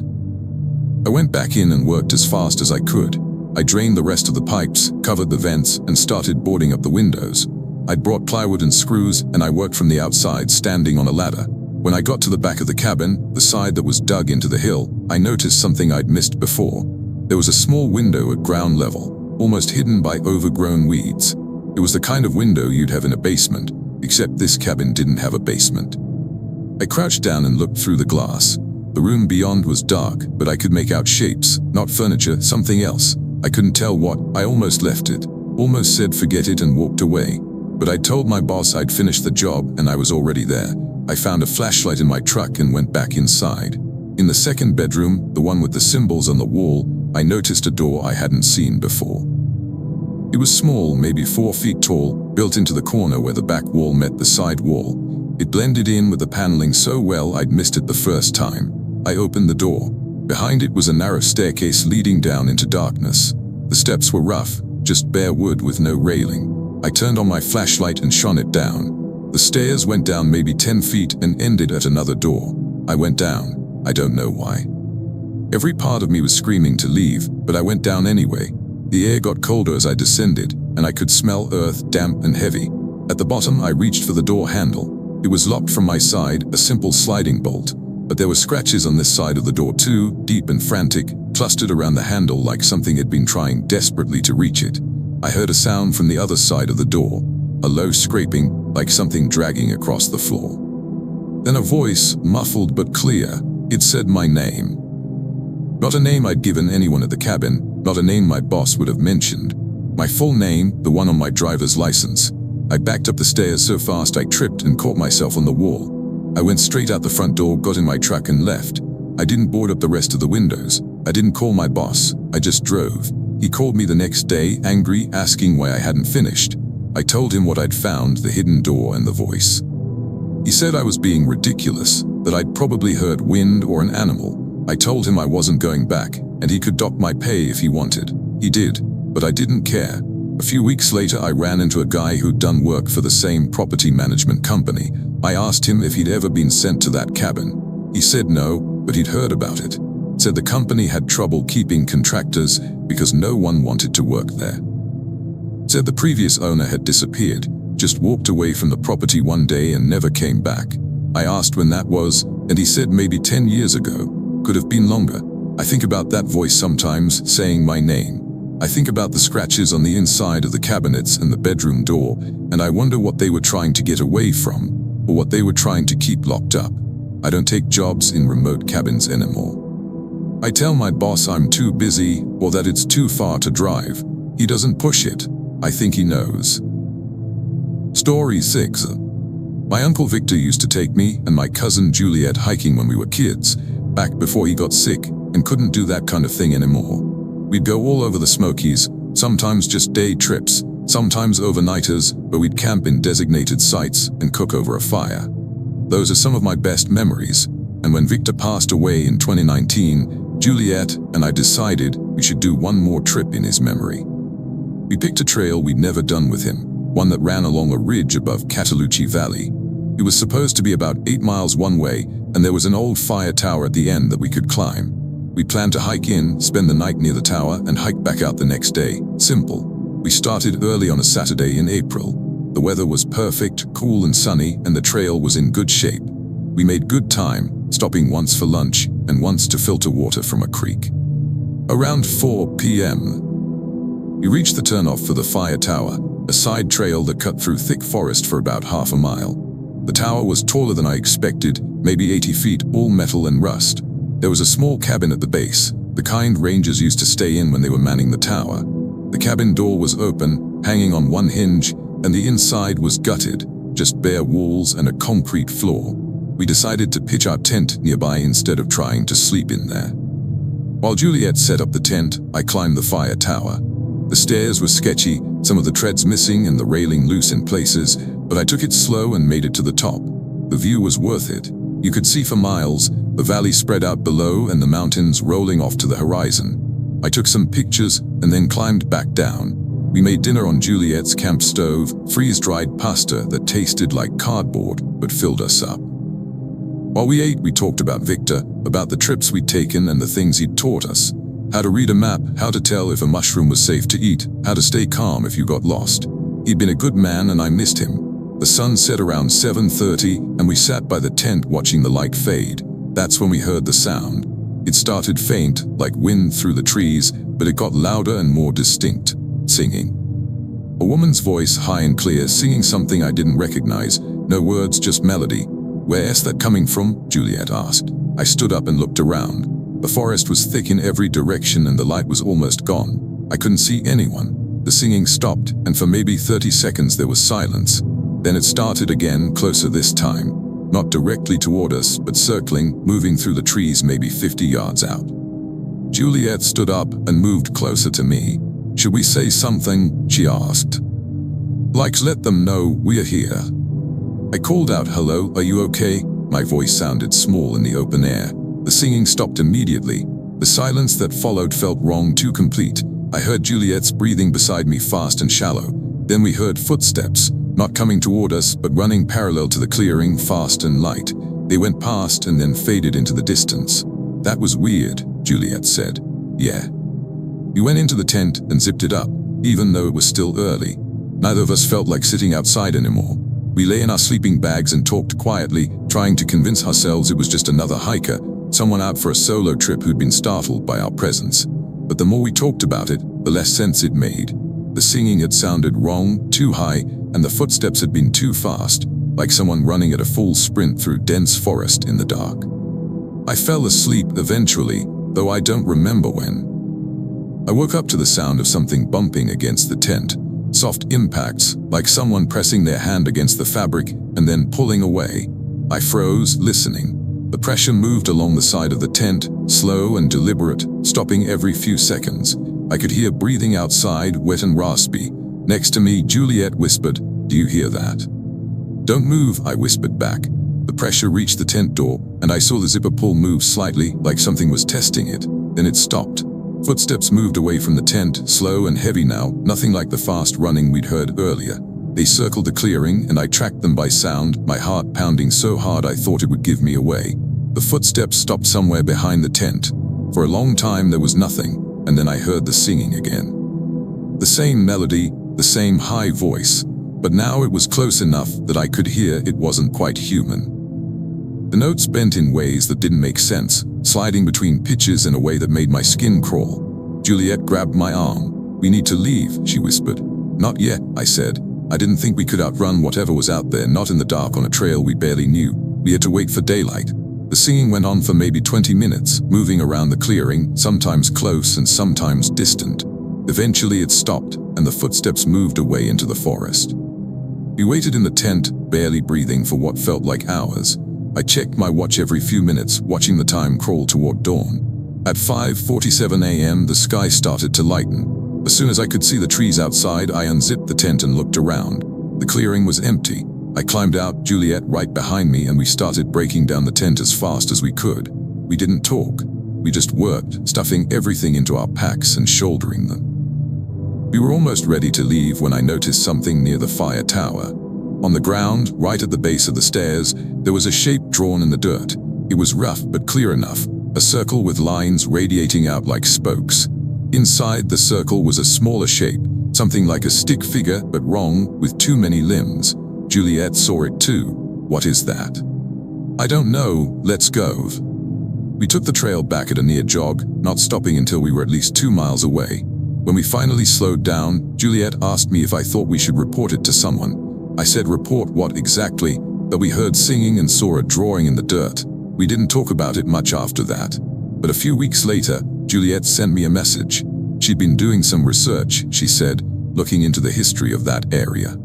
I went back in and worked as fast as I could. I drained the rest of the pipes, covered the vents, and started boarding up the windows. I'd brought plywood and screws, and I worked from the outside, standing on a ladder. When I got to the back of the cabin, the side that was dug into the hill, I noticed something I'd missed before. There was a small window at ground level, almost hidden by overgrown weeds. It was the kind of window you'd have in a basement, except this cabin didn't have a basement. I crouched down and looked through the glass. The room beyond was dark, but I could make out shapes, not furniture, something else. I couldn't tell what. I almost left it, almost said forget it and walked away. But I told my boss I'd finished the job and I was already there. I found a flashlight in my truck and went back inside. In the second bedroom, the one with the symbols on the wall, I noticed a door I hadn't seen before. It was small, maybe 4 feet tall, built into the corner where the back wall met the side wall. It blended in with the paneling so well I'd missed it the first time. I opened the door. Behind it was a narrow staircase leading down into darkness. The steps were rough, just bare wood with no railing. I turned on my flashlight and shone it down. The stairs went down maybe 10 feet and ended at another door. I went down. I don't know why. Every part of me was screaming to leave, but I went down anyway. The air got colder as I descended, and I could smell earth, damp and heavy. At the bottom, I reached for the door handle. It was locked from my side, a simple sliding bolt. But there were scratches on this side of the door too, deep and frantic, clustered around the handle like something had been trying desperately to reach it. I heard a sound from the other side of the door, a low scraping, like something dragging across the floor. Then a voice, muffled but clear, it said my name. Not a name I'd given anyone at the cabin, not a name my boss would have mentioned. My full name, the one on my driver's license. I backed up the stairs so fast I tripped and caught myself on the wall. I went straight out the front door, got in my truck and left. I didn't board up the rest of the windows. I didn't call my boss. I just drove. He called me the next day, angry, asking why I hadn't finished. I told him what I'd found, the hidden door and the voice. He said I was being ridiculous, that I'd probably heard wind or an animal. I told him I wasn't going back, and he could dock my pay if he wanted. He did, but I didn't care. A few weeks later, I ran into a guy who'd done work for the same property management company. I asked him if he'd ever been sent to that cabin. He said no, but he'd heard about it. Said the company had trouble keeping contractors because no one wanted to work there. Said the previous owner had disappeared, just walked away from the property one day and never came back. I asked when that was, and he said maybe 10 years ago. Could have been longer. I think about that voice sometimes, saying my name. I think about the scratches on the inside of the cabinets and the bedroom door, and I wonder what they were trying to get away from, or what they were trying to keep locked up. I don't take jobs in remote cabins anymore. I tell my boss I'm too busy, or that it's too far to drive. He doesn't push it. I think he knows. Story 6. My Uncle Victor used to take me and my cousin Juliet hiking when we were kids, back before he got sick and couldn't do that kind of thing anymore. We'd go all over the Smokies, sometimes just day trips, sometimes overnighters, but we'd camp in designated sites and cook over a fire. Those are some of my best memories, and when Victor passed away in 2019, Juliet and I decided we should do one more trip in his memory. We picked a trail we'd never done with him, one that ran along a ridge above Cataloochee Valley. It was supposed to be about 8 miles one way, and there was an old fire tower at the end that we could climb. We planned to hike in, spend the night near the tower, and hike back out the next day. Simple. We started early on a Saturday in April. The weather was perfect, cool and sunny, and the trail was in good shape. We made good time, stopping once for lunch and once to filter water from a creek. Around 4 p.m., we reached the turnoff for the fire tower, a side trail that cut through thick forest for about half a mile. The tower was taller than I expected, maybe 80 feet, all metal and rust. There was a small cabin at the base. The the kind rangers used to stay in when they were manning the tower. The cabin door was open, hanging on one hinge, and the inside was gutted, just bare walls and a concrete floor. We decided to pitch our tent nearby instead of trying to sleep in there. While Juliet set up the tent, I climbed the fire tower. The stairs were sketchy, some of the treads missing and the railing loose in places, but I took it slow and made it to the top. The view was worth it. You could see for miles, the valley spread out below and the mountains rolling off to the horizon. I took some pictures and then climbed back down. We made dinner on Juliet's camp stove, freeze-dried pasta that tasted like cardboard but filled us up. While we ate, we talked about Victor, about the trips we'd taken and the things he'd taught us. How to read a map, how to tell if a mushroom was safe to eat, how to stay calm if you got lost. He'd been a good man and I missed him. The sun set around 7:30 and we sat by the tent watching the light fade. That's when we heard the sound. It started faint, like wind through the trees, but it got louder and more distinct. Singing. A woman's voice, high and clear, singing something I didn't recognize. No words, just melody. "Where's that coming from?" Juliet asked. I stood up and looked around. The forest was thick in every direction and the light was almost gone. I couldn't see anyone. The singing stopped, and for maybe 30 seconds there was silence. Then it started again, closer this time. Not directly toward us, but circling, moving through the trees maybe 50 yards out. Juliet stood up and moved closer to me. "Should we say something?" she asked. "Like let them know we're here." I called out, "Hello, are you okay?" My voice sounded small in the open air. The singing stopped immediately. The silence that followed felt wrong, too complete. I heard Juliet's breathing beside me, fast and shallow. Then we heard footsteps, not coming toward us, but running parallel to the clearing, fast and light. They went past and then faded into the distance. "That was weird," Juliet said. "Yeah." We went into the tent and zipped it up, even though it was still early. Neither of us felt like sitting outside anymore. We lay in our sleeping bags and talked quietly, trying to convince ourselves it was just another hiker, someone out for a solo trip who'd been startled by our presence. But the more we talked about it, the less sense it made. The singing had sounded wrong, too high, and the footsteps had been too fast, like someone running at a full sprint through dense forest in the dark. I fell asleep eventually, though I don't remember when. I woke up to the sound of something bumping against the tent. Soft impacts, like someone pressing their hand against the fabric and then pulling away. I froze, listening. The pressure moved along the side of the tent, slow and deliberate, stopping every few seconds. I could hear breathing outside, wet and raspy. Next to me, Juliet whispered, "Do you hear that?" "Don't move," I whispered back. The pressure reached the tent door, and I saw the zipper pull move slightly, like something was testing it. Then it stopped. Footsteps moved away from the tent, slow and heavy now, nothing like the fast running we'd heard earlier. They circled the clearing, and I tracked them by sound, my heart pounding so hard I thought it would give me away. The footsteps stopped somewhere behind the tent. For a long time there was nothing, and then I heard the singing again. The same melody, the same high voice, but now it was close enough that I could hear it wasn't quite human. The notes bent in ways that didn't make sense, sliding between pitches in a way that made my skin crawl. Juliet grabbed my arm. "We need to leave," she whispered. "Not yet," I said. I didn't think we could outrun whatever was out there, not in the dark on a trail we barely knew. We had to wait for daylight. The singing went on for maybe 20 minutes, moving around the clearing, sometimes close and sometimes distant. Eventually it stopped, and the footsteps moved away into the forest. We waited in the tent, barely breathing for what felt like hours. I checked my watch every few minutes, watching the time crawl toward dawn. At 5:47 a.m., the sky started to lighten. As soon as I could see the trees outside, I unzipped the tent and looked around. The clearing was empty. I climbed out, Juliet right behind me, and we started breaking down the tent as fast as we could. We didn't talk. We just worked, stuffing everything into our packs and shouldering them. We were almost ready to leave when I noticed something near the fire tower. On the ground, right at the base of the stairs, there was a shape drawn in the dirt. It was rough but clear enough, a circle with lines radiating out like spokes. Inside the circle was a smaller shape, something like a stick figure, but wrong, with too many limbs. Juliet saw it too. "What is that?" "I don't know, let's go." We took the trail back at a near jog, not stopping until we were at least 2 miles away. When we finally slowed down, Juliet asked me if I thought we should report it to someone. I said report what exactly, that we heard singing and saw a drawing in the dirt. We didn't talk about it much after that. But a few weeks later, Juliet sent me a message. She'd been doing some research, she said, looking into the history of that area.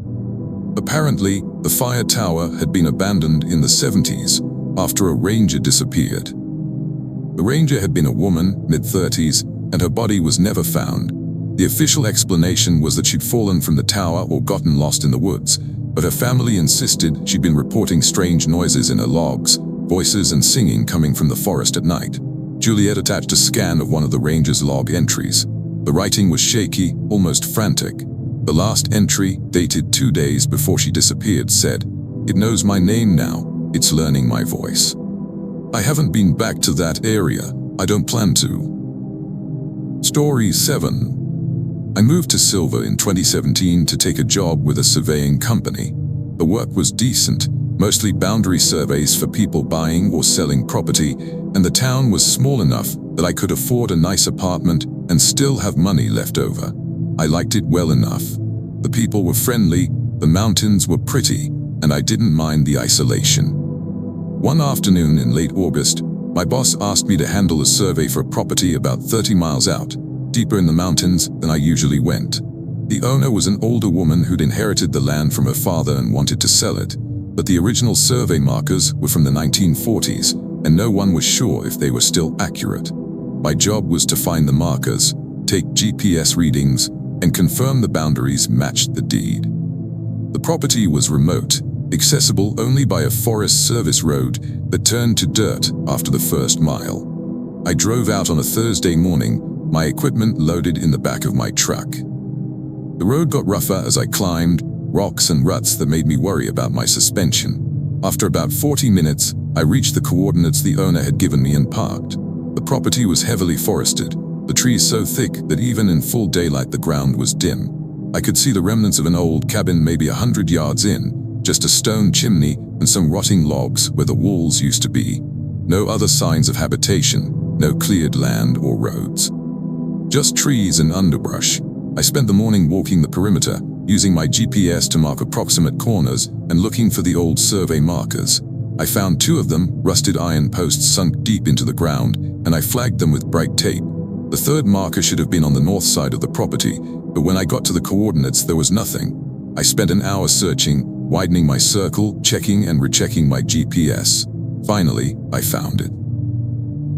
Apparently, the fire tower had been abandoned in the 70s after a ranger disappeared. The ranger had been a woman, mid-30s, and her body was never found. The official explanation was that she'd fallen from the tower or gotten lost in the woods, but her family insisted she'd been reporting strange noises in her logs, voices and singing coming from the forest at night. Juliet attached a scan of one of the ranger's log entries. The writing was shaky, almost frantic. The last entry, dated 2 days before she disappeared, said, "It knows my name now. It's learning my voice. I haven't been back to that area. I don't plan to." Story 7. I moved to Silver in 2017 to take a job with a surveying company. The work was decent, mostly boundary surveys for people buying or selling property, and the town was small enough that I could afford a nice apartment and still have money left over. I liked it well enough. The people were friendly, the mountains were pretty, and I didn't mind the isolation. One afternoon in late August, my boss asked me to handle a survey for a property about 30 miles out, deeper in the mountains than I usually went. The owner was an older woman who'd inherited the land from her father and wanted to sell it, but the original survey markers were from the 1940s, and no one was sure if they were still accurate. My job was to find the markers, take GPS readings, and confirm the boundaries matched the deed. The property was remote, accessible only by a Forest Service road that turned to dirt after the first mile. I drove out on a Thursday morning, my equipment loaded in the back of my truck. The road got rougher as I climbed, rocks and ruts that made me worry about my suspension. After about 40 minutes, I reached the coordinates the owner had given me and parked. The property was heavily forested, the trees so thick that even in full daylight the ground was dim. I could see the remnants of an old cabin maybe 100 yards in, just a stone chimney and some rotting logs where the walls used to be. No other signs of habitation, no cleared land or roads. Just trees and underbrush. I spent the morning walking the perimeter, using my GPS to mark approximate corners and looking for the old survey markers. I found 2 of them, rusted iron posts sunk deep into the ground, and I flagged them with bright tape. The 3rd marker should have been on the north side of the property, but when I got to the coordinates there was nothing. I spent an hour searching, widening my circle, checking and rechecking my GPS. Finally, I found it.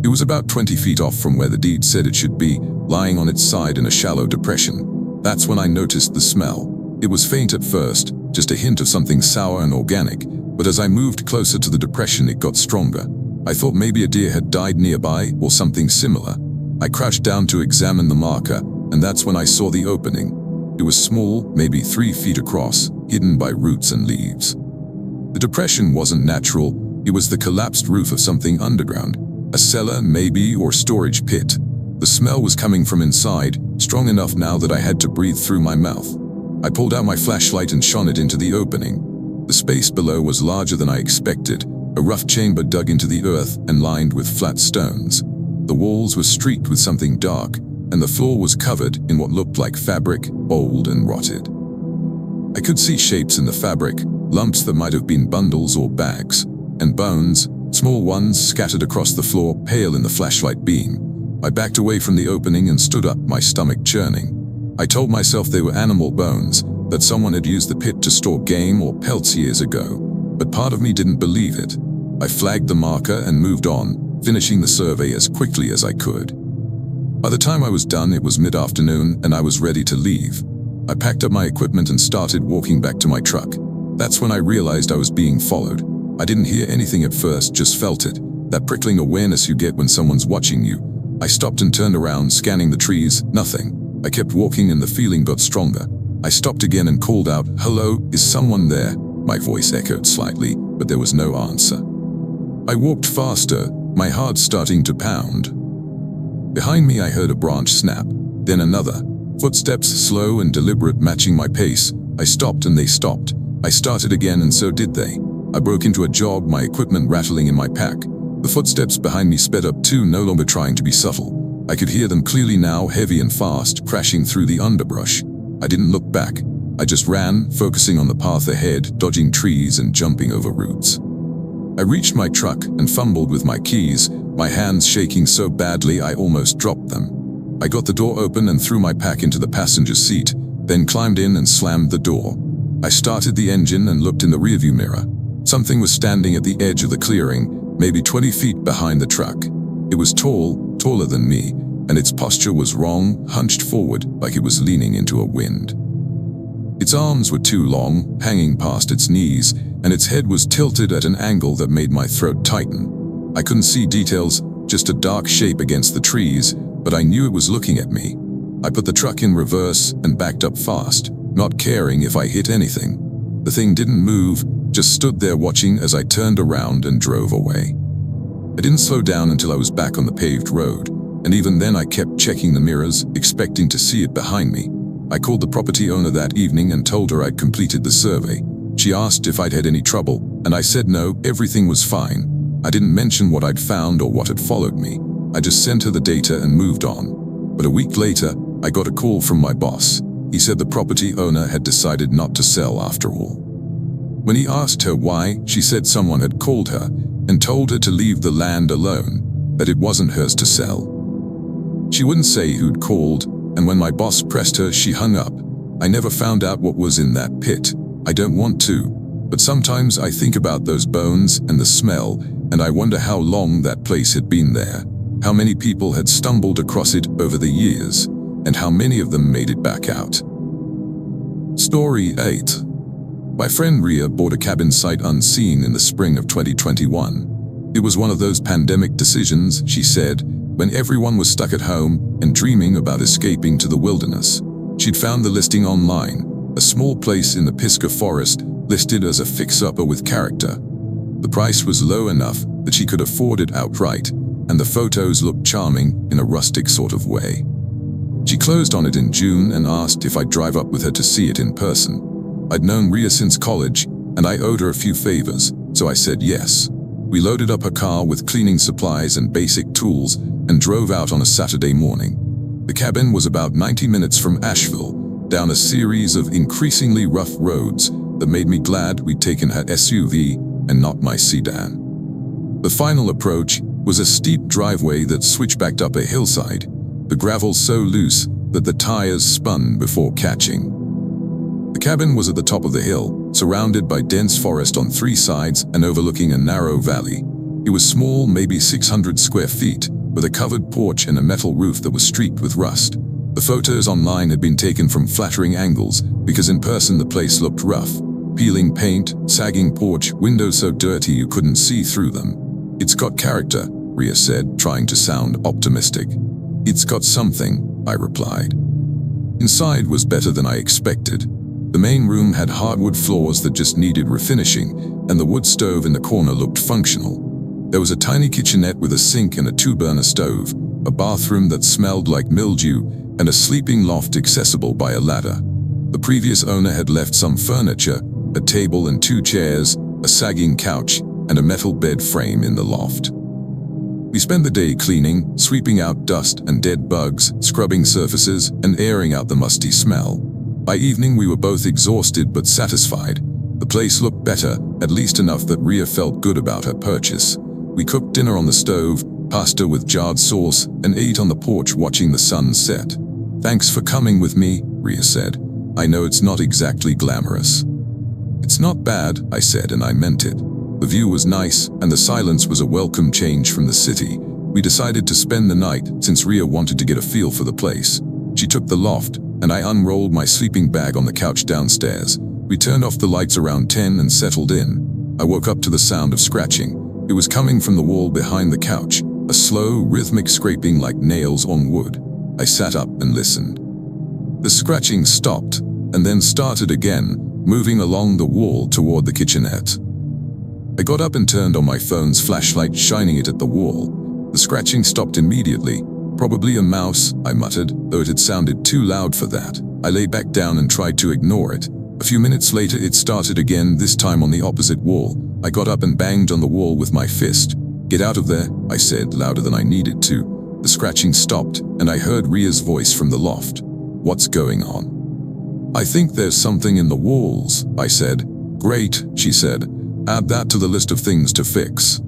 It was about 20 feet off from where the deed said it should be, lying on its side in a shallow depression. That's when I noticed the smell. It was faint at first, just a hint of something sour and organic, but as I moved closer to the depression it got stronger. I thought maybe a deer had died nearby or something similar. I crouched down to examine the marker, and that's when I saw the opening. It was small, maybe 3 feet across, hidden by roots and leaves. The depression wasn't natural, it was the collapsed roof of something underground. A cellar, maybe, or storage pit. The smell was coming from inside, strong enough now that I had to breathe through my mouth. I pulled out my flashlight and shone it into the opening. The space below was larger than I expected, a rough chamber dug into the earth and lined with flat stones. The walls were streaked with something dark, and the floor was covered in what looked like fabric, old and rotted. I could see shapes in the fabric, lumps that might have been bundles or bags, and bones, small ones scattered across the floor, pale in the flashlight beam. I backed away from the opening and stood up, my stomach churning. I told myself they were animal bones, that someone had used the pit to store game or pelts years ago, but part of me didn't believe it. I flagged the marker and moved on, finishing the survey as quickly as I could. By the time I was done, it was mid-afternoon and I was ready to leave. I packed up my equipment and started walking back to my truck. That's when I realized I was being followed. I didn't hear anything at first, just felt it, that prickling awareness you get when someone's watching you. I stopped and turned around, scanning the trees, nothing. I kept walking and the feeling got stronger. I stopped again and called out, "Hello, is someone there?" My voice echoed slightly, but there was no answer. I walked faster, my heart starting to pound. Behind me I heard a branch snap, then another. Footsteps, slow and deliberate, matching my pace. I stopped and they stopped. I started again and so did they. I broke into a jog, my equipment rattling in my pack. The footsteps behind me sped up too, no longer trying to be subtle. I could hear them clearly now, heavy and fast, crashing through the underbrush. I didn't look back. I just ran, focusing on the path ahead, dodging trees and jumping over roots. I reached my truck and fumbled with my keys, my hands shaking so badly I almost dropped them. I got the door open and threw my pack into the passenger seat, then climbed in and slammed the door. I started the engine and looked in the rearview mirror. Something was standing at the edge of the clearing, maybe 20 feet behind the truck. It was tall, taller than me, and its posture was wrong, hunched forward like it was leaning into a wind. Its arms were too long, hanging past its knees, and its head was tilted at an angle that made my throat tighten. I couldn't see details, just a dark shape against the trees, but I knew it was looking at me. I put the truck in reverse and backed up fast, not caring if I hit anything. The thing didn't move, just stood there watching as I turned around and drove away. I didn't slow down until I was back on the paved road, and even then I kept checking the mirrors, expecting to see it behind me. I called the property owner that evening and told her I'd completed the survey. She asked if I'd had any trouble, and I said no, everything was fine. I didn't mention what I'd found or what had followed me. I just sent her the data and moved on. But a week later, I got a call from my boss. He said the property owner had decided not to sell after all. When he asked her why, she said someone had called her and told her to leave the land alone, that it wasn't hers to sell. She wouldn't say who'd called, and when my boss pressed her, she hung up. I never found out what was in that pit. I don't want to, but sometimes I think about those bones and the smell, and I wonder how long that place had been there, how many people had stumbled across it over the years, and how many of them made it back out. Story 8. My friend Ria bought a cabin sight unseen in the spring of 2021. It was one of those pandemic decisions, she said, when everyone was stuck at home and dreaming about escaping to the wilderness. She'd found the listing online, a small place in the Pisgah Forest listed as a fix-upper with character. The price was low enough that she could afford it outright, and the photos looked charming in a rustic sort of way. She closed on it in June and asked if I'd drive up with her to see it in person. I'd known Ria since college, and I owed her a few favors, so I said yes. We loaded up her car with cleaning supplies and basic tools and drove out on a Saturday morning. The cabin was about 90 minutes from Asheville, down a series of increasingly rough roads that made me glad we'd taken her SUV and not my sedan. The final approach was a steep driveway that switchbacked up a hillside, the gravel so loose that the tires spun before catching. The cabin was at the top of the hill, surrounded by dense forest on 3 sides and overlooking a narrow valley. It was small, maybe 600 square feet, with a covered porch and a metal roof that was streaked with rust. The photos online had been taken from flattering angles because in person the place looked rough. Peeling paint, sagging porch, windows so dirty you couldn't see through them. "It's got character," Ria said, trying to sound optimistic. "It's got something," I replied. Inside was better than I expected. The main room had hardwood floors that just needed refinishing, and the wood stove in the corner looked functional. There was a tiny kitchenette with a sink and a 2-burner stove, a bathroom that smelled like mildew, and a sleeping loft accessible by a ladder. The previous owner had left some furniture, a table and 2 chairs, a sagging couch, and a metal bed frame in the loft. We spent the day cleaning, sweeping out dust and dead bugs, scrubbing surfaces, and airing out the musty smell. By evening we were both exhausted but satisfied. The place looked better, at least enough that Ria felt good about her purchase. We cooked dinner on the stove, pasta with jarred sauce, and ate on the porch watching the sun set. "Thanks for coming with me," Ria said. "I know it's not exactly glamorous." "It's not bad," I said, and I meant it. The view was nice, and the silence was a welcome change from the city. We decided to spend the night since Ria wanted to get a feel for the place. She took the loft, and I unrolled my sleeping bag on the couch downstairs. We turned off the lights around 10 and settled in. I woke up to the sound of scratching. It was coming from the wall behind the couch, a slow, rhythmic scraping like nails on wood. I sat up and listened. The scratching stopped, and then started again, moving along the wall toward the kitchenette. I got up and turned on my phone's flashlight, shining it at the wall. The scratching stopped immediately. "Probably a mouse," I muttered, though it had sounded too loud for that. I lay back down and tried to ignore it. A few minutes later it started again, this time on the opposite wall. I got up and banged on the wall with my fist. "Get out of there," I said, louder than I needed to. The scratching stopped, and I heard Ria's voice from the loft. "What's going on?" "I think there's something in the walls," I said. "Great," she said. "Add that to the list of things to fix."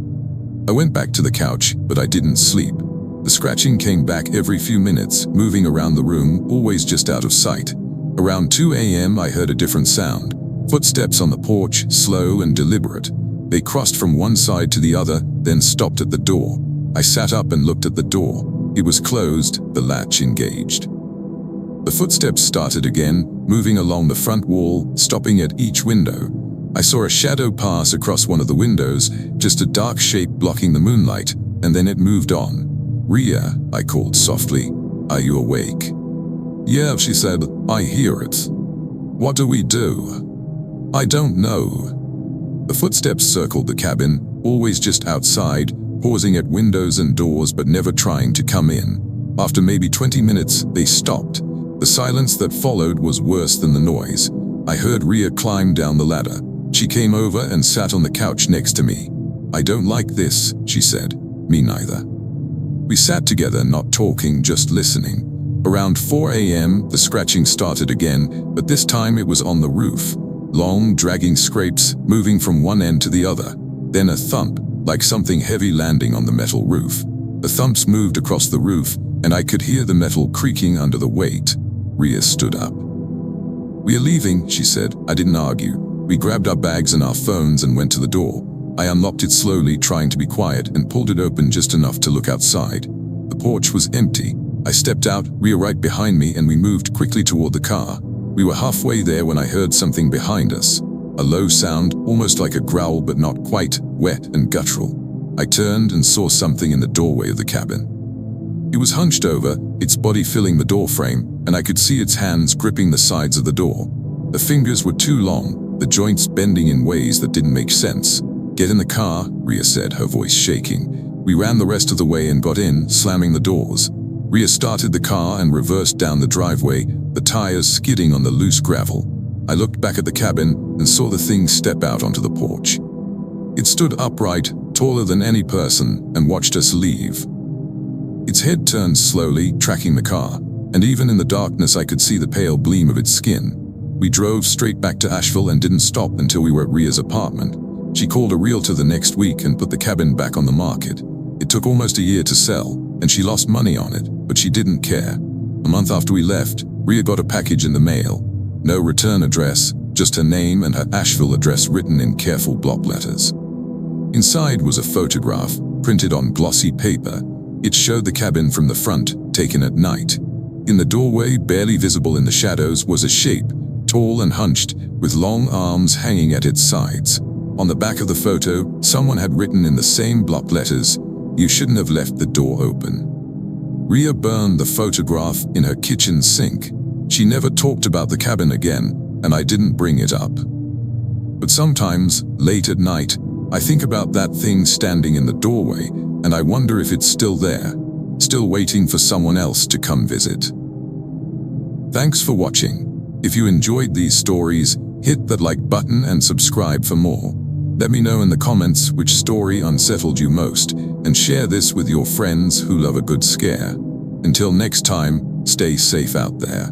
I went back to the couch, but I didn't sleep. The scratching came back every few minutes, moving around the room, always just out of sight. Around 2 a.m. I heard a different sound. Footsteps on the porch, slow and deliberate. They crossed from one side to the other, then stopped at the door. I sat up and looked at the door. It was closed, the latch engaged. The footsteps started again, moving along the front wall, stopping at each window. I saw a shadow pass across one of the windows, just a dark shape blocking the moonlight, and then it moved on. "Rhea," I called softly. "Are you awake?" "Yeah," she said. "I hear it." "What do we do?" "I don't know." The footsteps circled the cabin, always just outside, pausing at windows and doors but never trying to come in. After maybe 20 minutes, they stopped. The silence that followed was worse than the noise. I heard Rhea climb down the ladder. She came over and sat on the couch next to me. "I don't like this," she said. "Me neither." We sat together, not talking, just listening. Around 4 a.m., the scratching started again, but this time it was on the roof. Long, dragging scrapes, moving from one end to the other. Then a thump, like something heavy landing on the metal roof. The thumps moved across the roof, and I could hear the metal creaking under the weight. Rhea stood up. "We're leaving," she said. I didn't argue. We grabbed our bags and our phones and went to the door. I unlocked it slowly, trying to be quiet, and pulled it open just enough to look outside. The porch was empty. I stepped out, Rhea right behind me, and we moved quickly toward the car. We were halfway there when I heard something behind us. A low sound, almost like a growl but not quite, wet and guttural. I turned and saw something in the doorway of the cabin. It was hunched over, its body filling the doorframe, and I could see its hands gripping the sides of the door. The fingers were too long, the joints bending in ways that didn't make sense. "Get in the car," Rhea said, her voice shaking. We ran the rest of the way and got in, slamming the doors. Rhea started the car and reversed down the driveway, the tires skidding on the loose gravel. I looked back at the cabin and saw the thing step out onto the porch. It stood upright, taller than any person, and watched us leave. Its head turned slowly, tracking the car, and even in the darkness I could see the pale gleam of its skin. We drove straight back to Asheville and didn't stop until we were at Rhea's apartment. She called a realtor the next week and put the cabin back on the market. It took almost a year to sell, and she lost money on it, but she didn't care. A month after we left, Rhea got a package in the mail. No return address, just her name and her Asheville address written in careful block letters. Inside was a photograph, printed on glossy paper. It showed the cabin from the front, taken at night. In the doorway, barely visible in the shadows, was a shape, tall and hunched, with long arms hanging at its sides. On the back of the photo, someone had written in the same block letters, "You shouldn't have left the door open." Rhea burned the photograph in her kitchen sink. She never talked about the cabin again, and I didn't bring it up. But sometimes, late at night, I think about that thing standing in the doorway, and I wonder if it's still there, still waiting for someone else to come visit. Thanks for watching. If you enjoyed these stories, hit that like button and subscribe for more. Let me know in the comments which story unsettled you most, and share this with your friends who love a good scare. Until next time, stay safe out there.